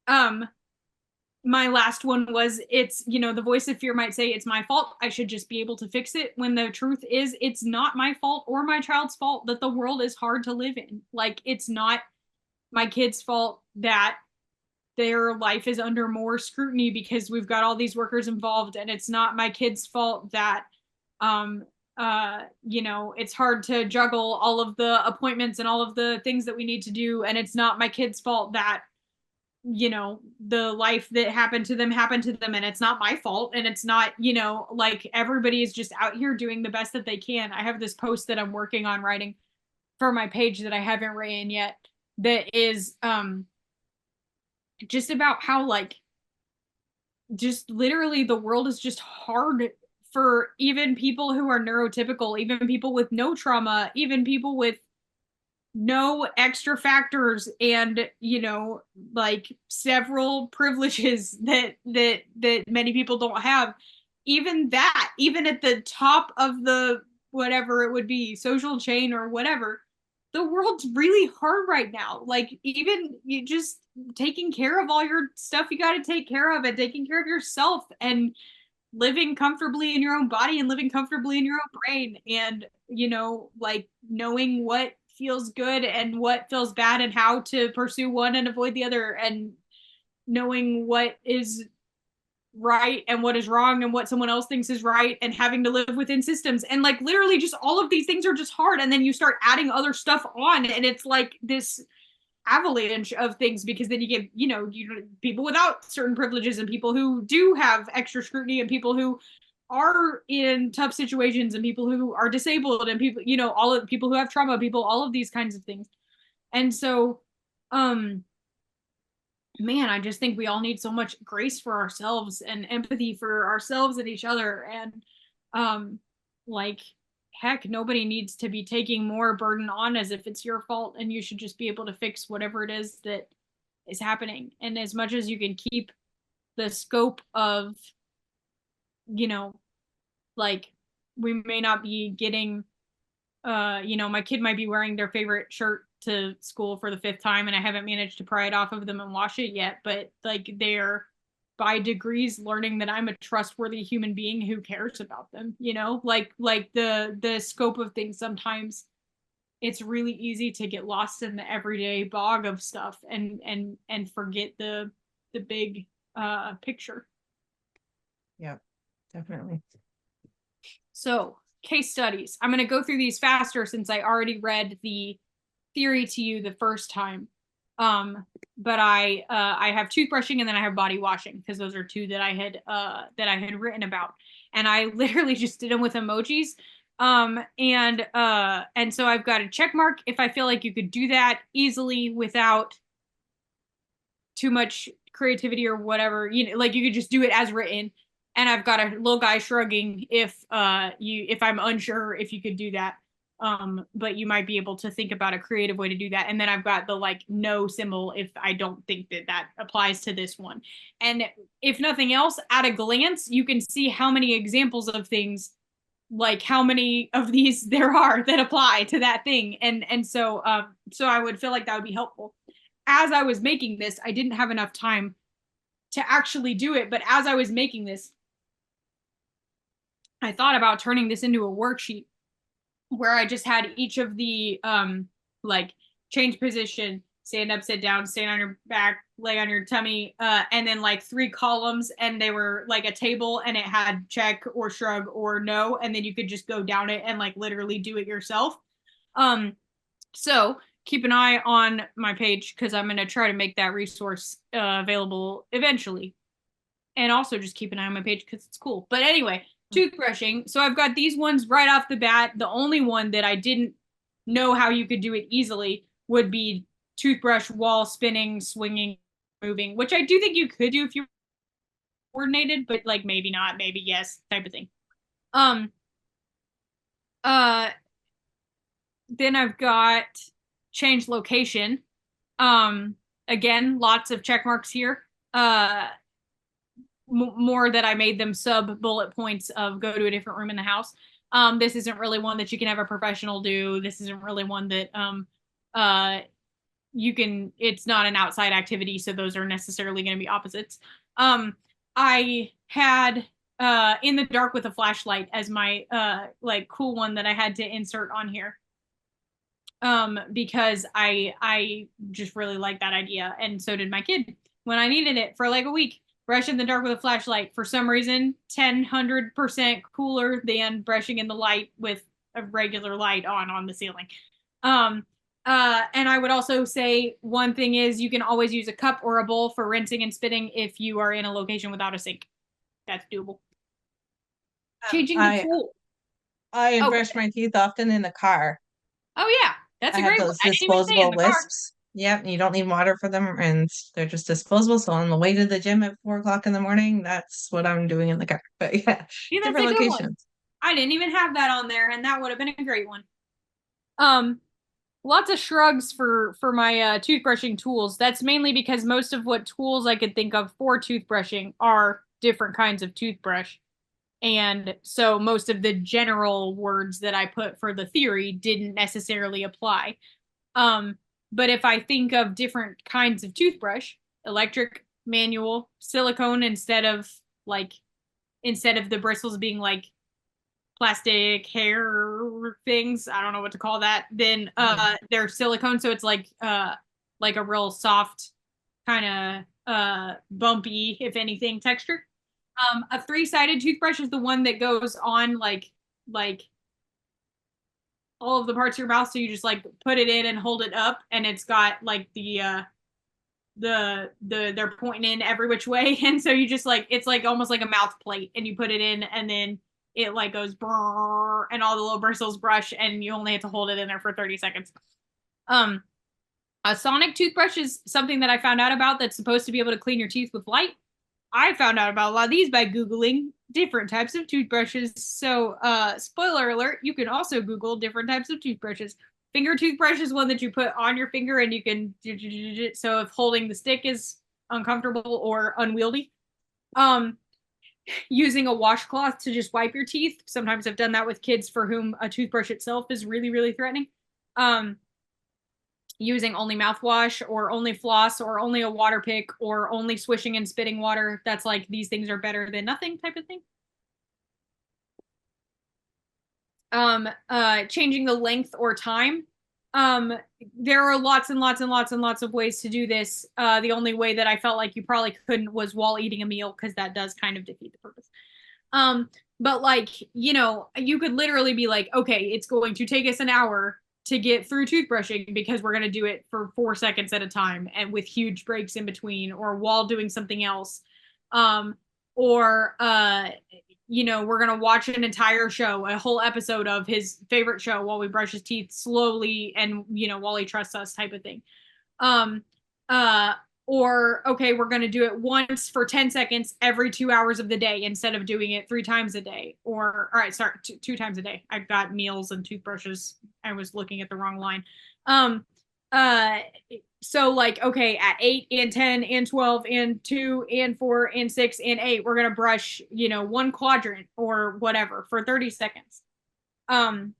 Um, my last one was, it's, the voice of fear might say it's my fault. I should just be able to fix it. When the truth is, it's not my fault or my child's fault that the world is hard to live in. Like, it's not my kid's fault that their life is under more scrutiny because we've got all these workers involved. And it's not my kid's fault that um it's hard to juggle all of the appointments and all of the things that we need to do. And it's not my kid's fault that the life that happened to them, and it's not my fault. And it's not, like, everybody is just out here doing the best that they can. I have this post that I'm working on writing for my page that I haven't written yet, that is just about how, like, just literally the world is just hard for even people who are neurotypical, even people with no trauma, even people with no extra factors, and like several privileges that many people don't have. Even that, even at the top of the whatever it would be, social chain or whatever, the world's really hard right now. Like, even you just taking care of all your stuff you got to take care of, and taking care of yourself, and living comfortably in your own body, and living comfortably in your own brain, and like knowing what feels good and what feels bad, and how to pursue one and avoid the other, and knowing what is right and what is wrong and what someone else thinks is right, and having to live within systems, and like literally just all of these things are just hard. And then you start adding other stuff on, and it's like this avalanche of things, because then you get people without certain privileges, and people who do have extra scrutiny, and people who are in tough situations, and people who are disabled, and people, all of the people who have trauma, people, all of these kinds of things. And so um man, I just think we all need so much grace for ourselves, and empathy for ourselves and each other. And um like, heck, nobody needs to be taking more burden on as if it's your fault, and you should just be able to fix whatever it is that is happening. And as much as you can keep the scope of, you know, like, we may not be getting my kid might be wearing their favorite shirt to school for the fifth time, and I haven't managed to pry it off of them and wash it yet, but like, they're by degrees learning that I'm a trustworthy human being who cares about them, like the scope of things. Sometimes it's really easy to get lost in the everyday bog of stuff, and forget the big picture. Yeah, definitely. So case studies. I'm going to go through these faster since I already read the theory to you the first time. But I have toothbrushing and then I have body washing because those are two that I had written about, and I literally just did them with emojis. And so I've got a check mark if I feel like you could do that easily without too much creativity or whatever, you know, like you could just do it as written. And I've got a little guy shrugging if I'm unsure if you could do that. But you might be able to think about a creative way to do that. And then I've got the like no symbol if I don't think that that applies to this one. And if nothing else, at a glance, you can see how many examples of things, like how many of these there are that apply to that thing. And so so I would feel like that would be helpful. As I was making this, I didn't have enough time to actually do it, but as I was making this, I thought about turning this into a worksheet where I just had each of the like change position, stand up, sit down, stand on your back, lay on your tummy, and then like 3 columns, and they were like a table, and it had check or shrug or no, and then you could just go down it and like literally do it yourself. So keep an eye on my page because I'm going to try to make that resource available eventually. And also just keep an eye on my page because it's cool. But anyway, toothbrushing. So I've got these ones right off the bat. The only one that I didn't know how you could do it easily would be toothbrush while spinning, swinging, moving, which I do think you could do if you coordinated, but like maybe not, maybe yes, type of thing. Uh then I've got change location. Again, lots of check marks here. More that I made them sub bullet points of go to a different room in the house. This isn't really one that you can have a professional do. This isn't really one that you can, it's not an outside activity, so those are necessarily going to be opposites. I had in the dark with a flashlight as my like cool one that I had to insert on here. Because I just really like that idea, and so did my kid when I needed it for like a week. Brush in the dark with a flashlight, for some reason, 100% cooler than brushing in the light with a regular light on the ceiling. And I would also say one thing is you can always use a cup or a bowl for rinsing and spitting if you are in a location without a sink. That's doable. Changing the tool. I Oh, brush my teeth often in the car. oh yeah, that's I a have great one. those I didn't even say in disposable the car. wisps. Yep, you don't need water for them, and they're just disposable. So on the way to the gym at 4 o'clock in the morning, that's what I'm doing in the car. But yeah, Yeah, that's different a good one. locations. I didn't even have that on there, and that would have been a great one. Um, Lots of shrugs for my toothbrushing tools. That's mainly because most of what tools I could think of for toothbrushing are different kinds of toothbrush. And so most of the general words that I put for the theory didn't necessarily apply. But if I think of different kinds of toothbrush, electric, manual, silicone instead of the bristles being like plastic hair things, I don't know what to call that, then they're silicone, so it's like a real soft kind of bumpy, if anything, texture. A 3-sided toothbrush is the one that goes on like all of the parts of your mouth, so you just like put it in and hold it up, and it's got like they're pointing in every which way, and so you just like, it's like almost like a mouth plate, and you put it in, and then it like goes brrr, and all the little bristles brush, and you only have to hold it in there for 30 seconds. A sonic toothbrush is something that I found out about that's supposed to be able to clean your teeth with light. I found out about a lot of these by Googling different types of toothbrushes. So, spoiler alert, you can also Google different types of toothbrushes. Finger toothbrush is one that you put on your finger and you can, so if holding the stick is uncomfortable or unwieldy. Using a washcloth to just wipe your teeth. Sometimes I've done that with kids for whom a toothbrush itself is really, really threatening. Using only mouthwash or only floss or only a water pick or only swishing and spitting water. That's like, these things are better than nothing type of thing. Changing the length or time. There are lots and lots and lots and lots of ways to do this. The only way that I felt like you probably couldn't was while eating a meal, because that does kind of defeat the purpose. But like, you know, you could literally be like, okay, it's going to take us an hour to get through toothbrushing because we're going to do it for 4 seconds at a time and with huge breaks in between or while doing something else. Um, or, you know, we're going to watch an entire show, a whole episode of his favorite show while we brush his teeth slowly and, you know, while he trusts us type of thing. Um, uh, or okay, we're going to do it once for 10 seconds every 2 hours of the day instead of doing it 3 times a day. Or, all right, sorry, two times a day. I've got meals and toothbrushes. I was looking at the wrong line. Um, uh, so like, okay, at 8 and 10 and 12 and 2 and 4 and 6 and 8, we're going to brush, you know, one quadrant or whatever for 30 seconds. Um,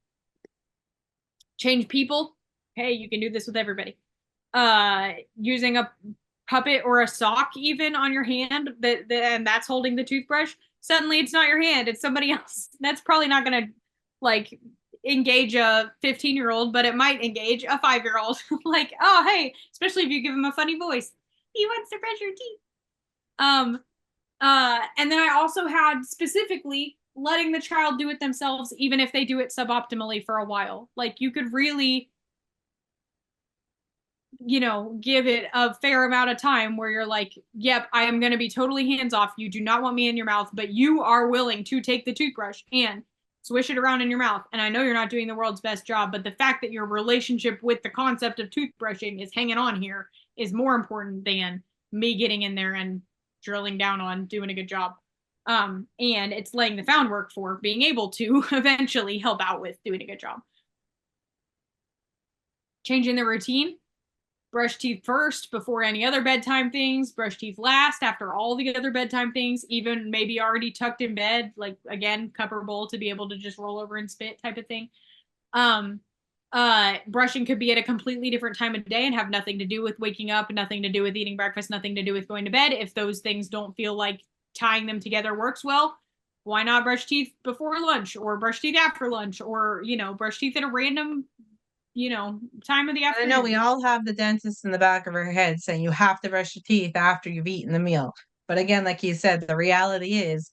change people. Hey, you can do this with everybody. Using a puppet or a sock even on your hand and that's holding the toothbrush, suddenly it's not your hand, it's somebody else. That's probably not going to like engage a 15-year-old, but it might engage a 5-year-old. Like, oh hey, especially if you give him a funny voice, he wants to brush your teeth. And then I also had specifically letting the child do it themselves even if they do it suboptimally for a while. Like you could really, you know, give it a fair amount of time where you're like, yep, I am going to be totally hands off. You do not want me in your mouth, but you are willing to take the toothbrush and swish it around in your mouth. And I know you're not doing the world's best job, but the fact that your relationship with the concept of toothbrushing is hanging on here is more important than me getting in there and drilling down on doing a good job. And it's laying the groundwork for being able to eventually help out with doing a good job. Changing the routine. Brush teeth first before any other bedtime things, brush teeth last after all the other bedtime things, even maybe already tucked in bed, like again, cup or bowl to be able to just roll over and spit type of thing. Brushing could be at a completely different time of day and have nothing to do with waking up, nothing to do with eating breakfast, nothing to do with going to bed. If those things don't feel like tying them together works well, why not brush teeth before lunch or brush teeth after lunch or, you know, brush teeth at a random, you know, time of the I know we afternoon. all have the dentist in the back of our head saying you have to brush your teeth after you've eaten the meal. But again, like you said, the reality is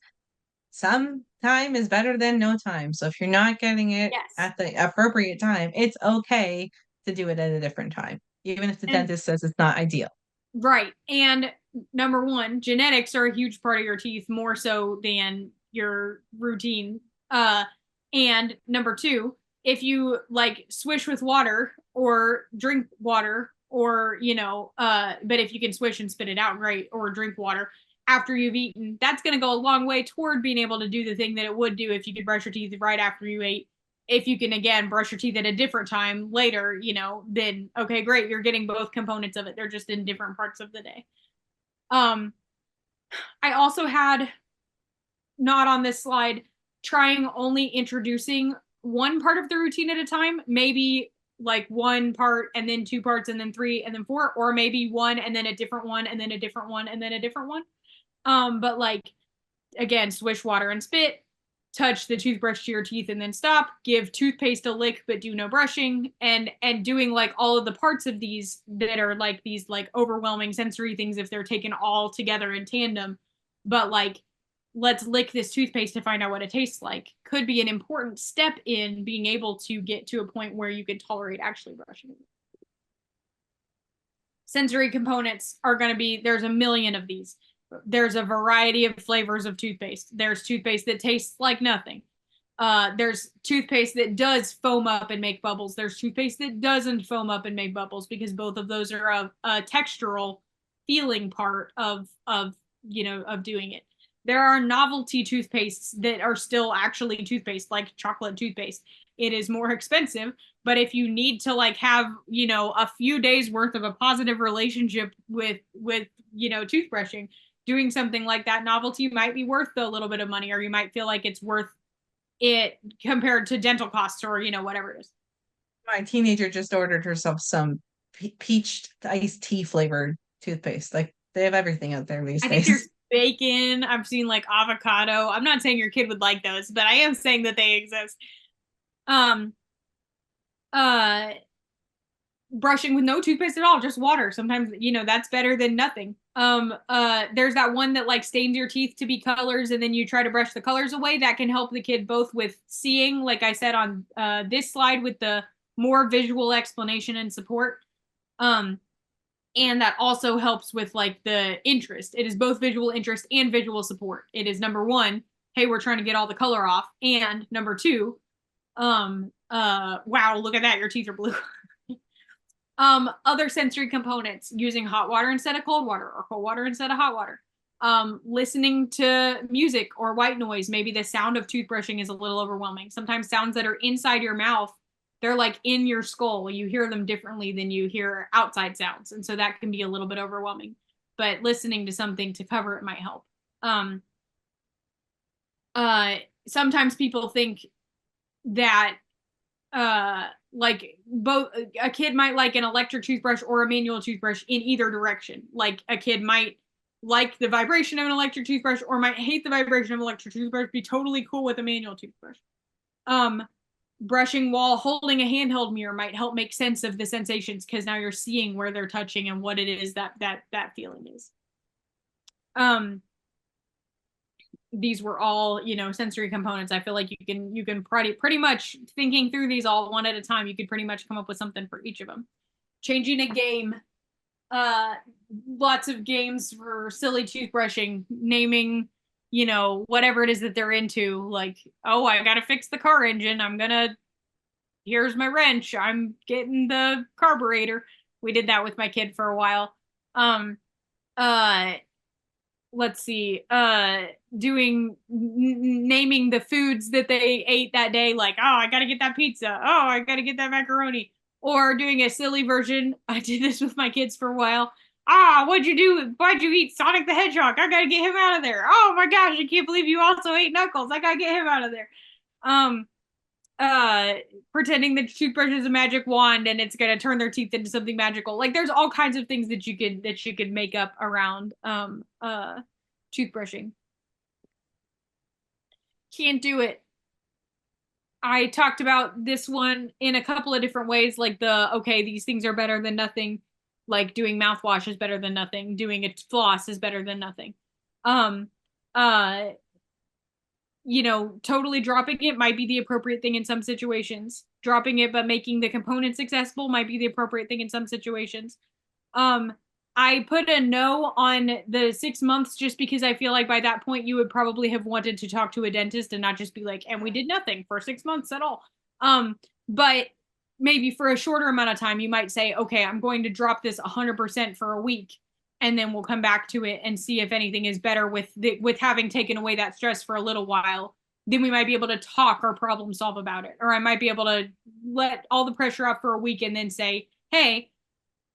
some time is better than no time. So if you're not getting it Yes. at the appropriate time, it's okay to do it at a different time, even if the And dentist says it's not ideal. right. And number one, genetics are a huge part of your teeth, more so than your routine. Uh, and number two, if you like swish with water or drink water, or you know, but if you can swish and spit it out, great, or drink water after you've eaten, that's going to go a long way toward being able to do the thing that it would do if you could brush your teeth right after you ate. If you can again brush your teeth at a different time later, you know, then okay, great, you're getting both components of it. They're just in different parts of the day. Um, I also had, not on this slide, trying only introducing one part of the routine at a time, maybe like one part and then two parts and then three and then four, or maybe one and then a different one and then a different one and then a different one. But like again, swish water and spit, touch the toothbrush to your teeth and then stop, give toothpaste a lick but do no brushing, and doing like all of the parts of these that are like these like overwhelming sensory things if they're taken all together in tandem. But like, let's lick this toothpaste to find out what it tastes like could be an important step in being able to get to a point where you can tolerate actually brushing. Sensory components are going to be, there's a million of these. There's a variety of flavors of toothpaste. There's toothpaste that tastes like nothing. There's toothpaste that does foam up and make bubbles. There's toothpaste that doesn't foam up and make bubbles, because both of those are a textural feeling part of you know, of doing it. There are novelty toothpastes that are still actually toothpaste, like chocolate toothpaste. It is more expensive, but if you need to like have, you know, a few days worth of a positive relationship with you know, toothbrushing, doing something like that novelty might be worth a little bit of money, or you might feel like it's worth it compared to dental costs, or you know, whatever it is. My teenager just ordered herself some peach iced tea flavored toothpaste. Like they have everything out there these I think there's days. bacon. I've seen like avocado. I'm not saying your kid would like those, but I am saying that they exist. Um, uh, brushing with no toothpaste at all, just water. Sometimes, that's better than nothing. There's that one that like stains your teeth to be colors and then you try to brush the colors away. That can help the kid both with seeing, like I said on this slide, with the more visual explanation and support. And that also helps with like the interest. It is both visual interest and visual support. It is number one, hey, we're trying to get all the color off. And number two, wow, look at that, your teeth are blue. Other sensory components, using hot water instead of cold water or cold water instead of hot water. Listening to music or white noise. Maybe the sound of toothbrushing is a little overwhelming. Sometimes sounds that are inside your mouth, they're like in your skull. You hear them differently than you hear outside sounds. And so that can be a little bit overwhelming. But listening to something to cover it might help. Sometimes people think that like both a kid might like an electric toothbrush or a manual toothbrush in either direction. Like a kid might like the vibration of an electric toothbrush or might hate the vibration of an electric toothbrush, be totally cool with a manual toothbrush. Brushing while holding a handheld mirror might help make sense of the sensations because now you're seeing where they're touching and what it is that feeling is. These were all, sensory components. I feel like you can pretty much, thinking through these all one at a time, you could pretty much come up with something for each of them. Changing a game, lots of games for silly toothbrushing, naming, whatever it is that they're into, like, oh, I gotta fix the car engine, here's my wrench, I'm getting the carburetor. We did that with my kid for a while. Let's see, naming the foods that they ate that day, like, oh, I gotta get that pizza, oh, I gotta get that macaroni, or doing a silly version. I did this with my kids for a while. What'd you do? Why'd you eat Sonic the Hedgehog? I gotta get him out of there. Oh my gosh, I can't believe you also ate Knuckles. I gotta get him out of there. Pretending that toothbrush is a magic wand and it's gonna turn their teeth into something magical. Like there's all kinds of things that you could make up around toothbrushing. Can't do it. I talked about this one in a couple of different ways, like okay, these things are better than nothing. Like doing mouthwash is better than nothing. Doing a floss is better than nothing. Totally dropping it might be the appropriate thing in some situations. Dropping it but making the components accessible might be the appropriate thing in some situations. I put a no on the 6 months just because I feel like by that point you would probably have wanted to talk to a dentist and not just be like, and we did nothing for 6 months at all. But maybe for a shorter amount of time, you might say, okay, I'm going to drop this 100% for a week. And then we'll come back to it and see if anything is better with having taken away that stress for a little while. Then we might be able to talk or problem solve about it. Or I might be able to let all the pressure off for a week and then say, hey,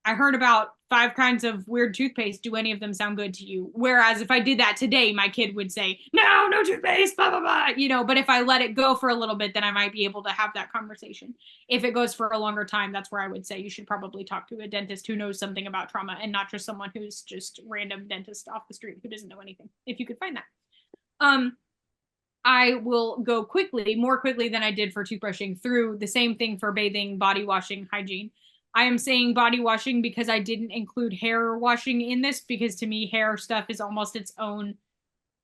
I heard about 5 kinds of weird toothpaste. Do any of them sound good to you? Whereas if I did that today, my kid would say, no toothpaste, blah, blah, blah. But if I let it go for a little bit, then I might be able to have that conversation. If it goes for a longer time, that's where I would say you should probably talk to a dentist who knows something about trauma and not just someone who's just random dentist off the street who doesn't know anything, if you could find that. I will go more quickly than I did for toothbrushing, through the same thing for bathing, body washing, hygiene. I am saying body washing because I didn't include hair washing in this, because to me, hair stuff is almost its own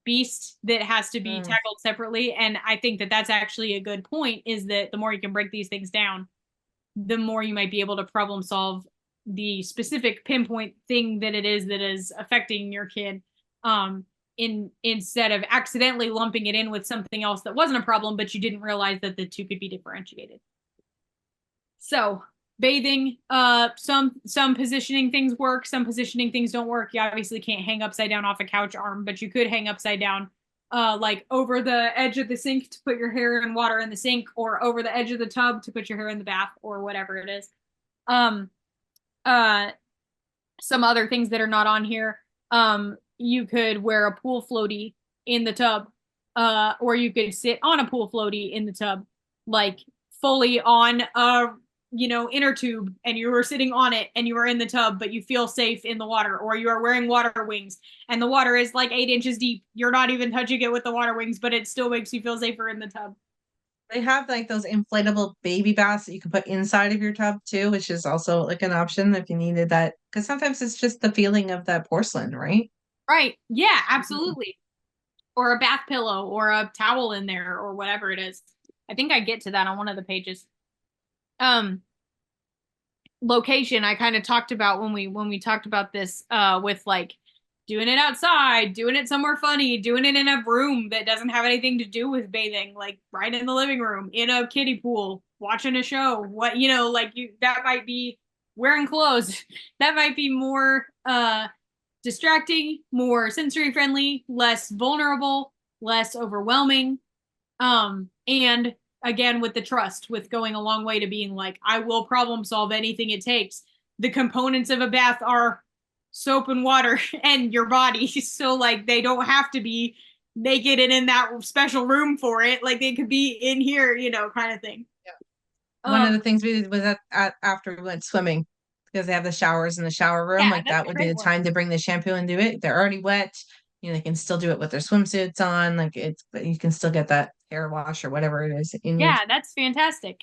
beast that has to be tackled separately. And I think that that's actually a good point, is that the more you can break these things down, the more you might be able to problem solve the specific pinpoint thing that it is that is affecting your kid, instead of accidentally lumping it in with something else that wasn't a problem, but you didn't realize that the two could be differentiated. So bathing, some positioning things work, some positioning things don't work. You obviously can't hang upside down off a couch arm, but you could hang upside down, like over the edge of the sink to put your hair and water in the sink, or over the edge of the tub to put your hair in the bath, or whatever it is. Some other things that are not on here, you could wear a pool floaty in the tub, or you could sit on a pool floaty in the tub, like fully on a inner tube, and you were sitting on it and you were in the tub, but you feel safe in the water. Or you are wearing water wings and the water is like 8 inches deep. You're not even touching it with the water wings, but it still makes you feel safer in the tub. They have like those inflatable baby baths that you can put inside of your tub too, which is also like an option if you needed that. Because sometimes it's just the feeling of that porcelain, right? Right. Yeah, Mhm. absolutely. Or a bath pillow or a towel in there or whatever it is. I think I get to that on one of the pages. Um, Location I kind of talked about when we talked about this with like doing it outside, doing it somewhere funny, doing it in a room that doesn't have anything to do with bathing, like right in the living room, in a kiddie pool, watching a show. What you know, like you that might be wearing clothes. That might be more distracting, more sensory friendly, less vulnerable, less overwhelming. And again, with the trust, with going a long way to being like, I will problem solve anything it takes. The components of a bath are soap and water and your body. So, like, they don't have to be naked and in that special room for it. Like, they could be in here, kind of thing. One of Um, the things we did was after we went swimming, because they have the showers in the shower room, yeah, like that's that a would be great the one. time to bring the shampoo and do it. They're already wet. They can still do it with their swimsuits on. Like it's, but you can still get that hair wash or whatever it is that you need. Yeah, that's fantastic.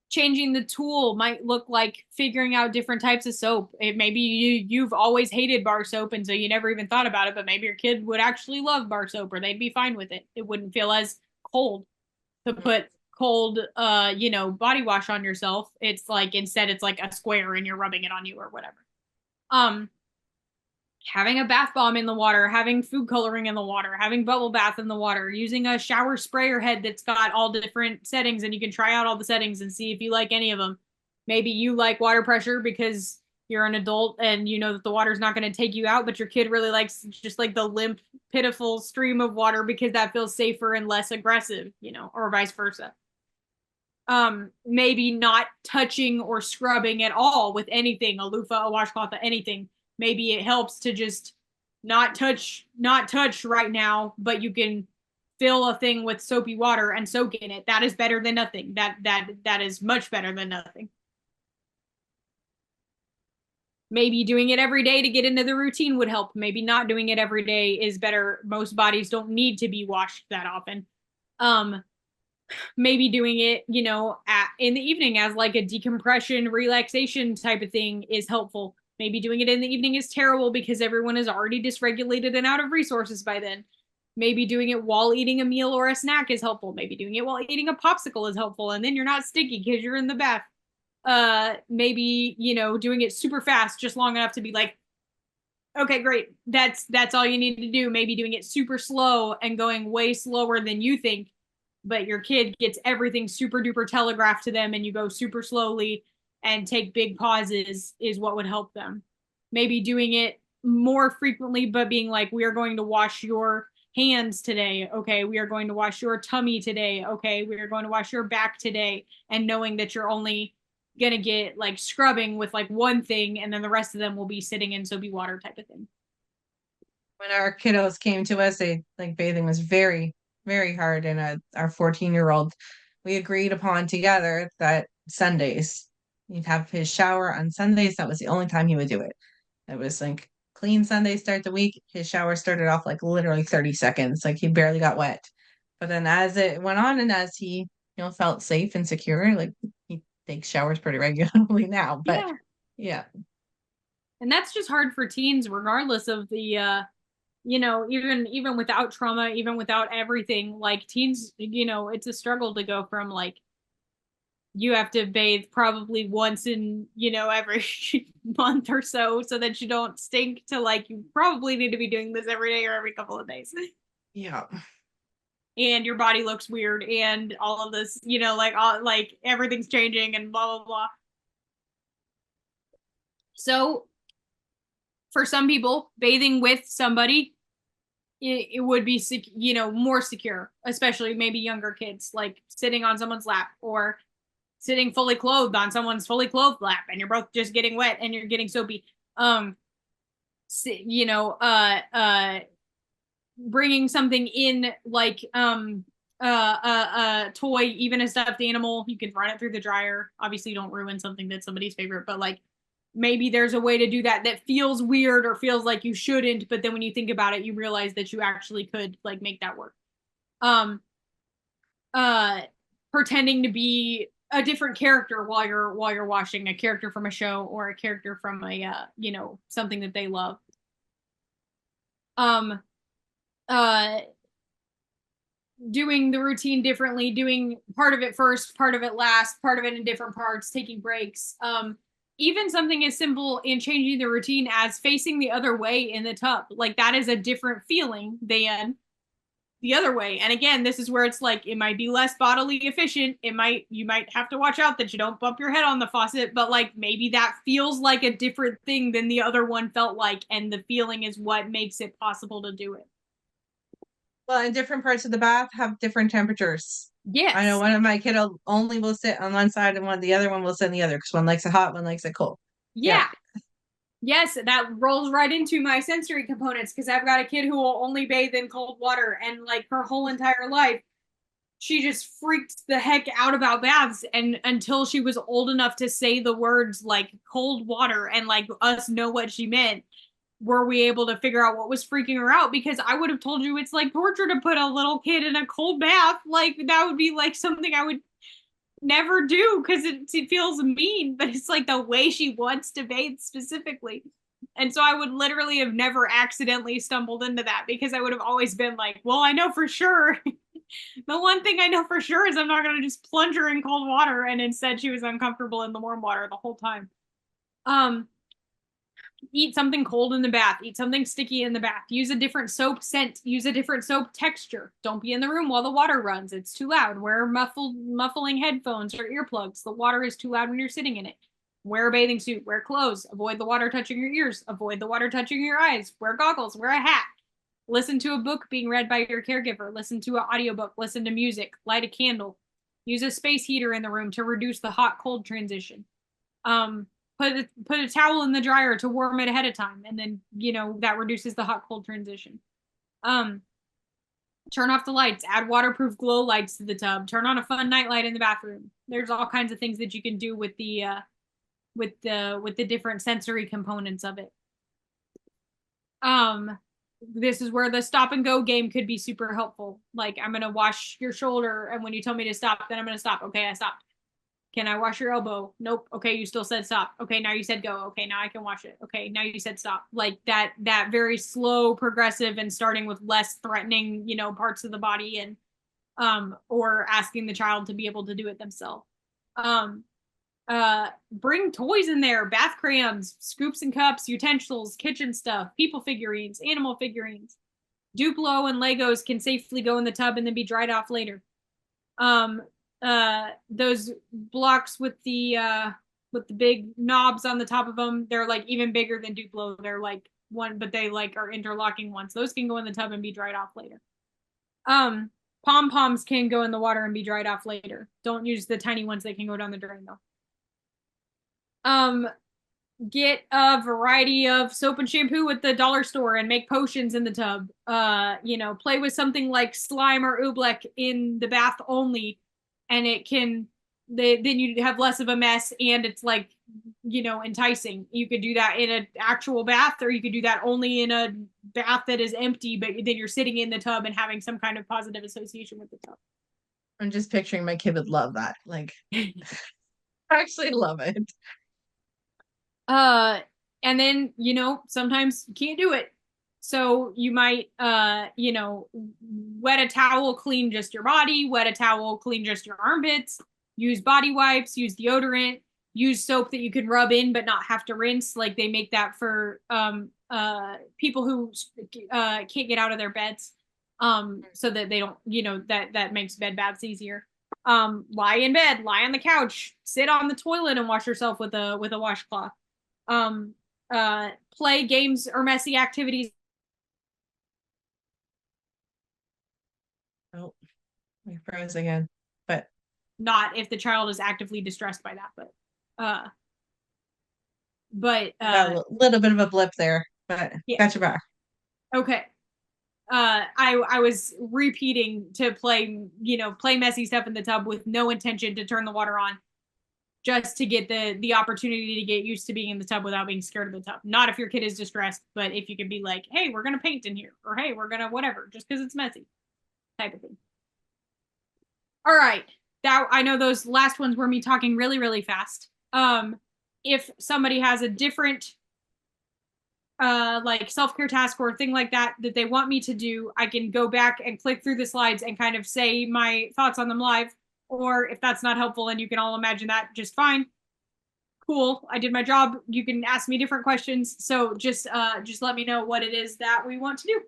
Changing the tool might look like figuring out different types of soap. It maybe you've always hated bar soap and so you never even thought about it, but maybe your kid would actually love bar soap or they'd be fine with it. It wouldn't feel as cold to put cold body wash on yourself. It's like instead it's like a square and you're rubbing it on you or whatever. Um Having a bath bomb in the water, having food coloring in the water, having bubble bath in the water, using a shower sprayer head that's got all different settings and you can try out all the settings and see if you like any of them. Maybe you like water pressure because you're an adult and you know that the water's not going to take you out, but your kid really likes just like the limp, pitiful stream of water because that feels safer and less aggressive, or vice versa. Maybe not touching or scrubbing at all with anything, a loofah, a washcloth, anything. Maybe it helps to just not touch right now, but you can fill a thing with soapy water and soak in it. That is better than nothing. That is much better than nothing. Maybe doing it every day to get into the routine would help. Maybe not doing it every day is better. Most bodies don't need to be washed that often. Um, Maybe doing it, in the evening as like a decompression, relaxation type of thing is helpful. Maybe doing it in the evening is terrible because everyone is already dysregulated and out of resources by then. Maybe doing it while eating a meal or a snack is helpful. Maybe doing it while eating a popsicle is helpful, and then you're not sticky because you're in the bath. Maybe doing it super fast, just long enough to be like, okay, great. That's all you need to do. Maybe doing it super slow and going way slower than you think, but your kid gets everything super duper telegraphed to them and you go super slowly and take big pauses is what would help them. Maybe doing it more frequently, but being like, we are going to wash your hands today. Okay, we are going to wash your tummy today. Okay, we are going to wash your back today. And knowing that you're only gonna get like scrubbing with like one thing and then the rest of them will be sitting in soapy water type of thing. When our kiddos came to us, they like bathing was very, very hard. And our 14-year-old, we agreed upon together that Sundays, he'd have his shower on Sundays. That was the only time he would do it. It was like clean Sunday start the week. His shower started off like literally 30 seconds. Like he barely got wet. But then as it went on and as he, felt safe and secure, like he takes showers pretty regularly now. But Yeah. yeah, And that's just hard for teens regardless of the even without trauma, even without everything, like teens, it's a struggle to go from like you have to bathe probably once in, every month or so that you don't stink to like you probably need to be doing this every day or every couple of days. yeah. And your body looks weird and all of this, like all like everything's changing and blah blah blah. So for some people, bathing with somebody it would be more secure, especially maybe younger kids, like sitting on someone's lap or sitting fully clothed on someone's fully clothed lap, and you're both just getting wet and you're getting soapy. Um, you know, bringing something in like a toy, even a stuffed animal, you can run it through the dryer. Obviously, you don't ruin something that's somebody's favorite, but like maybe there's a way to do that feels weird or feels like you shouldn't, but then when you think about it, you realize that you actually could like make that work. Um, uh, pretending to be a different character while you're watching a character from a show or a character from a something that they love. Um uh Doing the routine differently, doing part of it first, part of it last, part of it in different parts, taking breaks. Even something as simple in changing the routine as facing the other way in the tub. Like that is a different feeling than the other way. And again, this is where it's like it might be less bodily efficient. You might have to watch out that you don't bump your head on the faucet, but like maybe that feels like a different thing than the other one felt like, and the feeling is what makes it possible to do it. Well, and different parts of the bath have different temperatures. I know Yes. one of my kiddo only will sit on one side and the other one will sit on the other because one likes it hot, one likes it cold. Yeah. Yeah. Yes, that rolls right into my sensory components because I've got a kid who will only bathe in cold water, and like her whole entire life she just freaked the heck out about baths, and until she was old enough to say the words like cold water and like us know what she meant, were we able to figure out what was freaking her out. Because I would have told you it's like torture to put a little kid in a cold bath. Like that would be like something I would never do because it feels mean, but it's like the way she wants to bathe specifically. And so I would literally have never accidentally stumbled into that because I would have always been like, well, I know for sure. The one thing I know for sure is I'm not going to just plunge her in cold water. And instead she was uncomfortable in the warm water the whole time. Um, Eat something cold in the bath, eat something sticky in the bath, use a different soap scent, use a different soap texture. Don't be in the room while the water runs. It's too loud. Wear muffling headphones or earplugs. The water is too loud when you're sitting in it. Wear a bathing suit, wear clothes, avoid the water touching your ears, avoid the water touching your eyes, wear goggles, wear a hat. Listen to a book being read by your caregiver, listen to an audiobook, listen to music, light a candle. Use a space heater in the room to reduce the hot cold transition. Put a towel in the dryer to warm it ahead of time, and then that reduces the hot cold transition. Turn off the lights, add waterproof glow lights to the tub, turn on a fun nightlight in the bathroom. There's all kinds of things that you can do with the different sensory components of it. This is where the stop and go game could be super helpful. Like, I'm gonna wash your shoulder, and when you tell me to stop, then I'm gonna stop. Okay, I stopped. Can I wash your elbow? Nope. Okay, you still said stop. Okay, now you said go. Okay, now I can wash it. Okay, now you said stop. Like that very slow, progressive, and starting with less threatening, parts of the body, and or asking the child to be able to do it themselves. Bring toys in there, bath crayons, scoops and cups, utensils, kitchen stuff, people figurines, animal figurines. Duplo and Legos can safely go in the tub and then be dried off later. Those blocks with the big knobs on the top of them, they're like even bigger than Duplo. They're like one, but they like are interlocking ones. Those can go in the tub and be dried off later. Pom-poms can go in the water and be dried off later. Don't use the tiny ones that can go down the drain though. Get a variety of soap and shampoo at the dollar store and make potions in the tub. Play with something like slime or oobleck in the bath only, and it can then you have less of a mess, and it's like enticing. You could do that in an actual bath, or you could do that only in a bath that is empty, but then you're sitting in the tub and having some kind of positive association with the tub. I'm just picturing my kid would love that. Like, I actually love it. And then sometimes you can't do it, so you might wet a towel, clean just your body, wet a towel, clean just your armpits, use body wipes, use deodorant, use soap that you can rub in but not have to rinse. Like they make that for people who can't get out of their beds, so that they don't that makes bed baths easier. Lie in bed, lie on the couch, sit on the toilet and wash yourself with a washcloth. Play games or messy activities. Oh, we froze again. But not if the child is actively distressed by that, but a little bit of a blip there, but yeah. Got you back. Okay. I was repeating to play messy stuff in the tub with no intention to turn the water on, just to get the opportunity to get used to being in the tub without being scared of the tub. Not if your kid is distressed, but if you can be like, hey, we're going to paint in here, or hey, we're going to whatever, just because it's messy type of thing. All right. that I know those last ones were me talking really, really fast. If somebody has a different like self-care task or thing like that that they want me to do, I can go back and click through the slides and kind of say my thoughts on them live. Or if that's not helpful and you can all imagine that just fine, cool, I did my job. You can ask me different questions. So just let me know what it is that we want to do.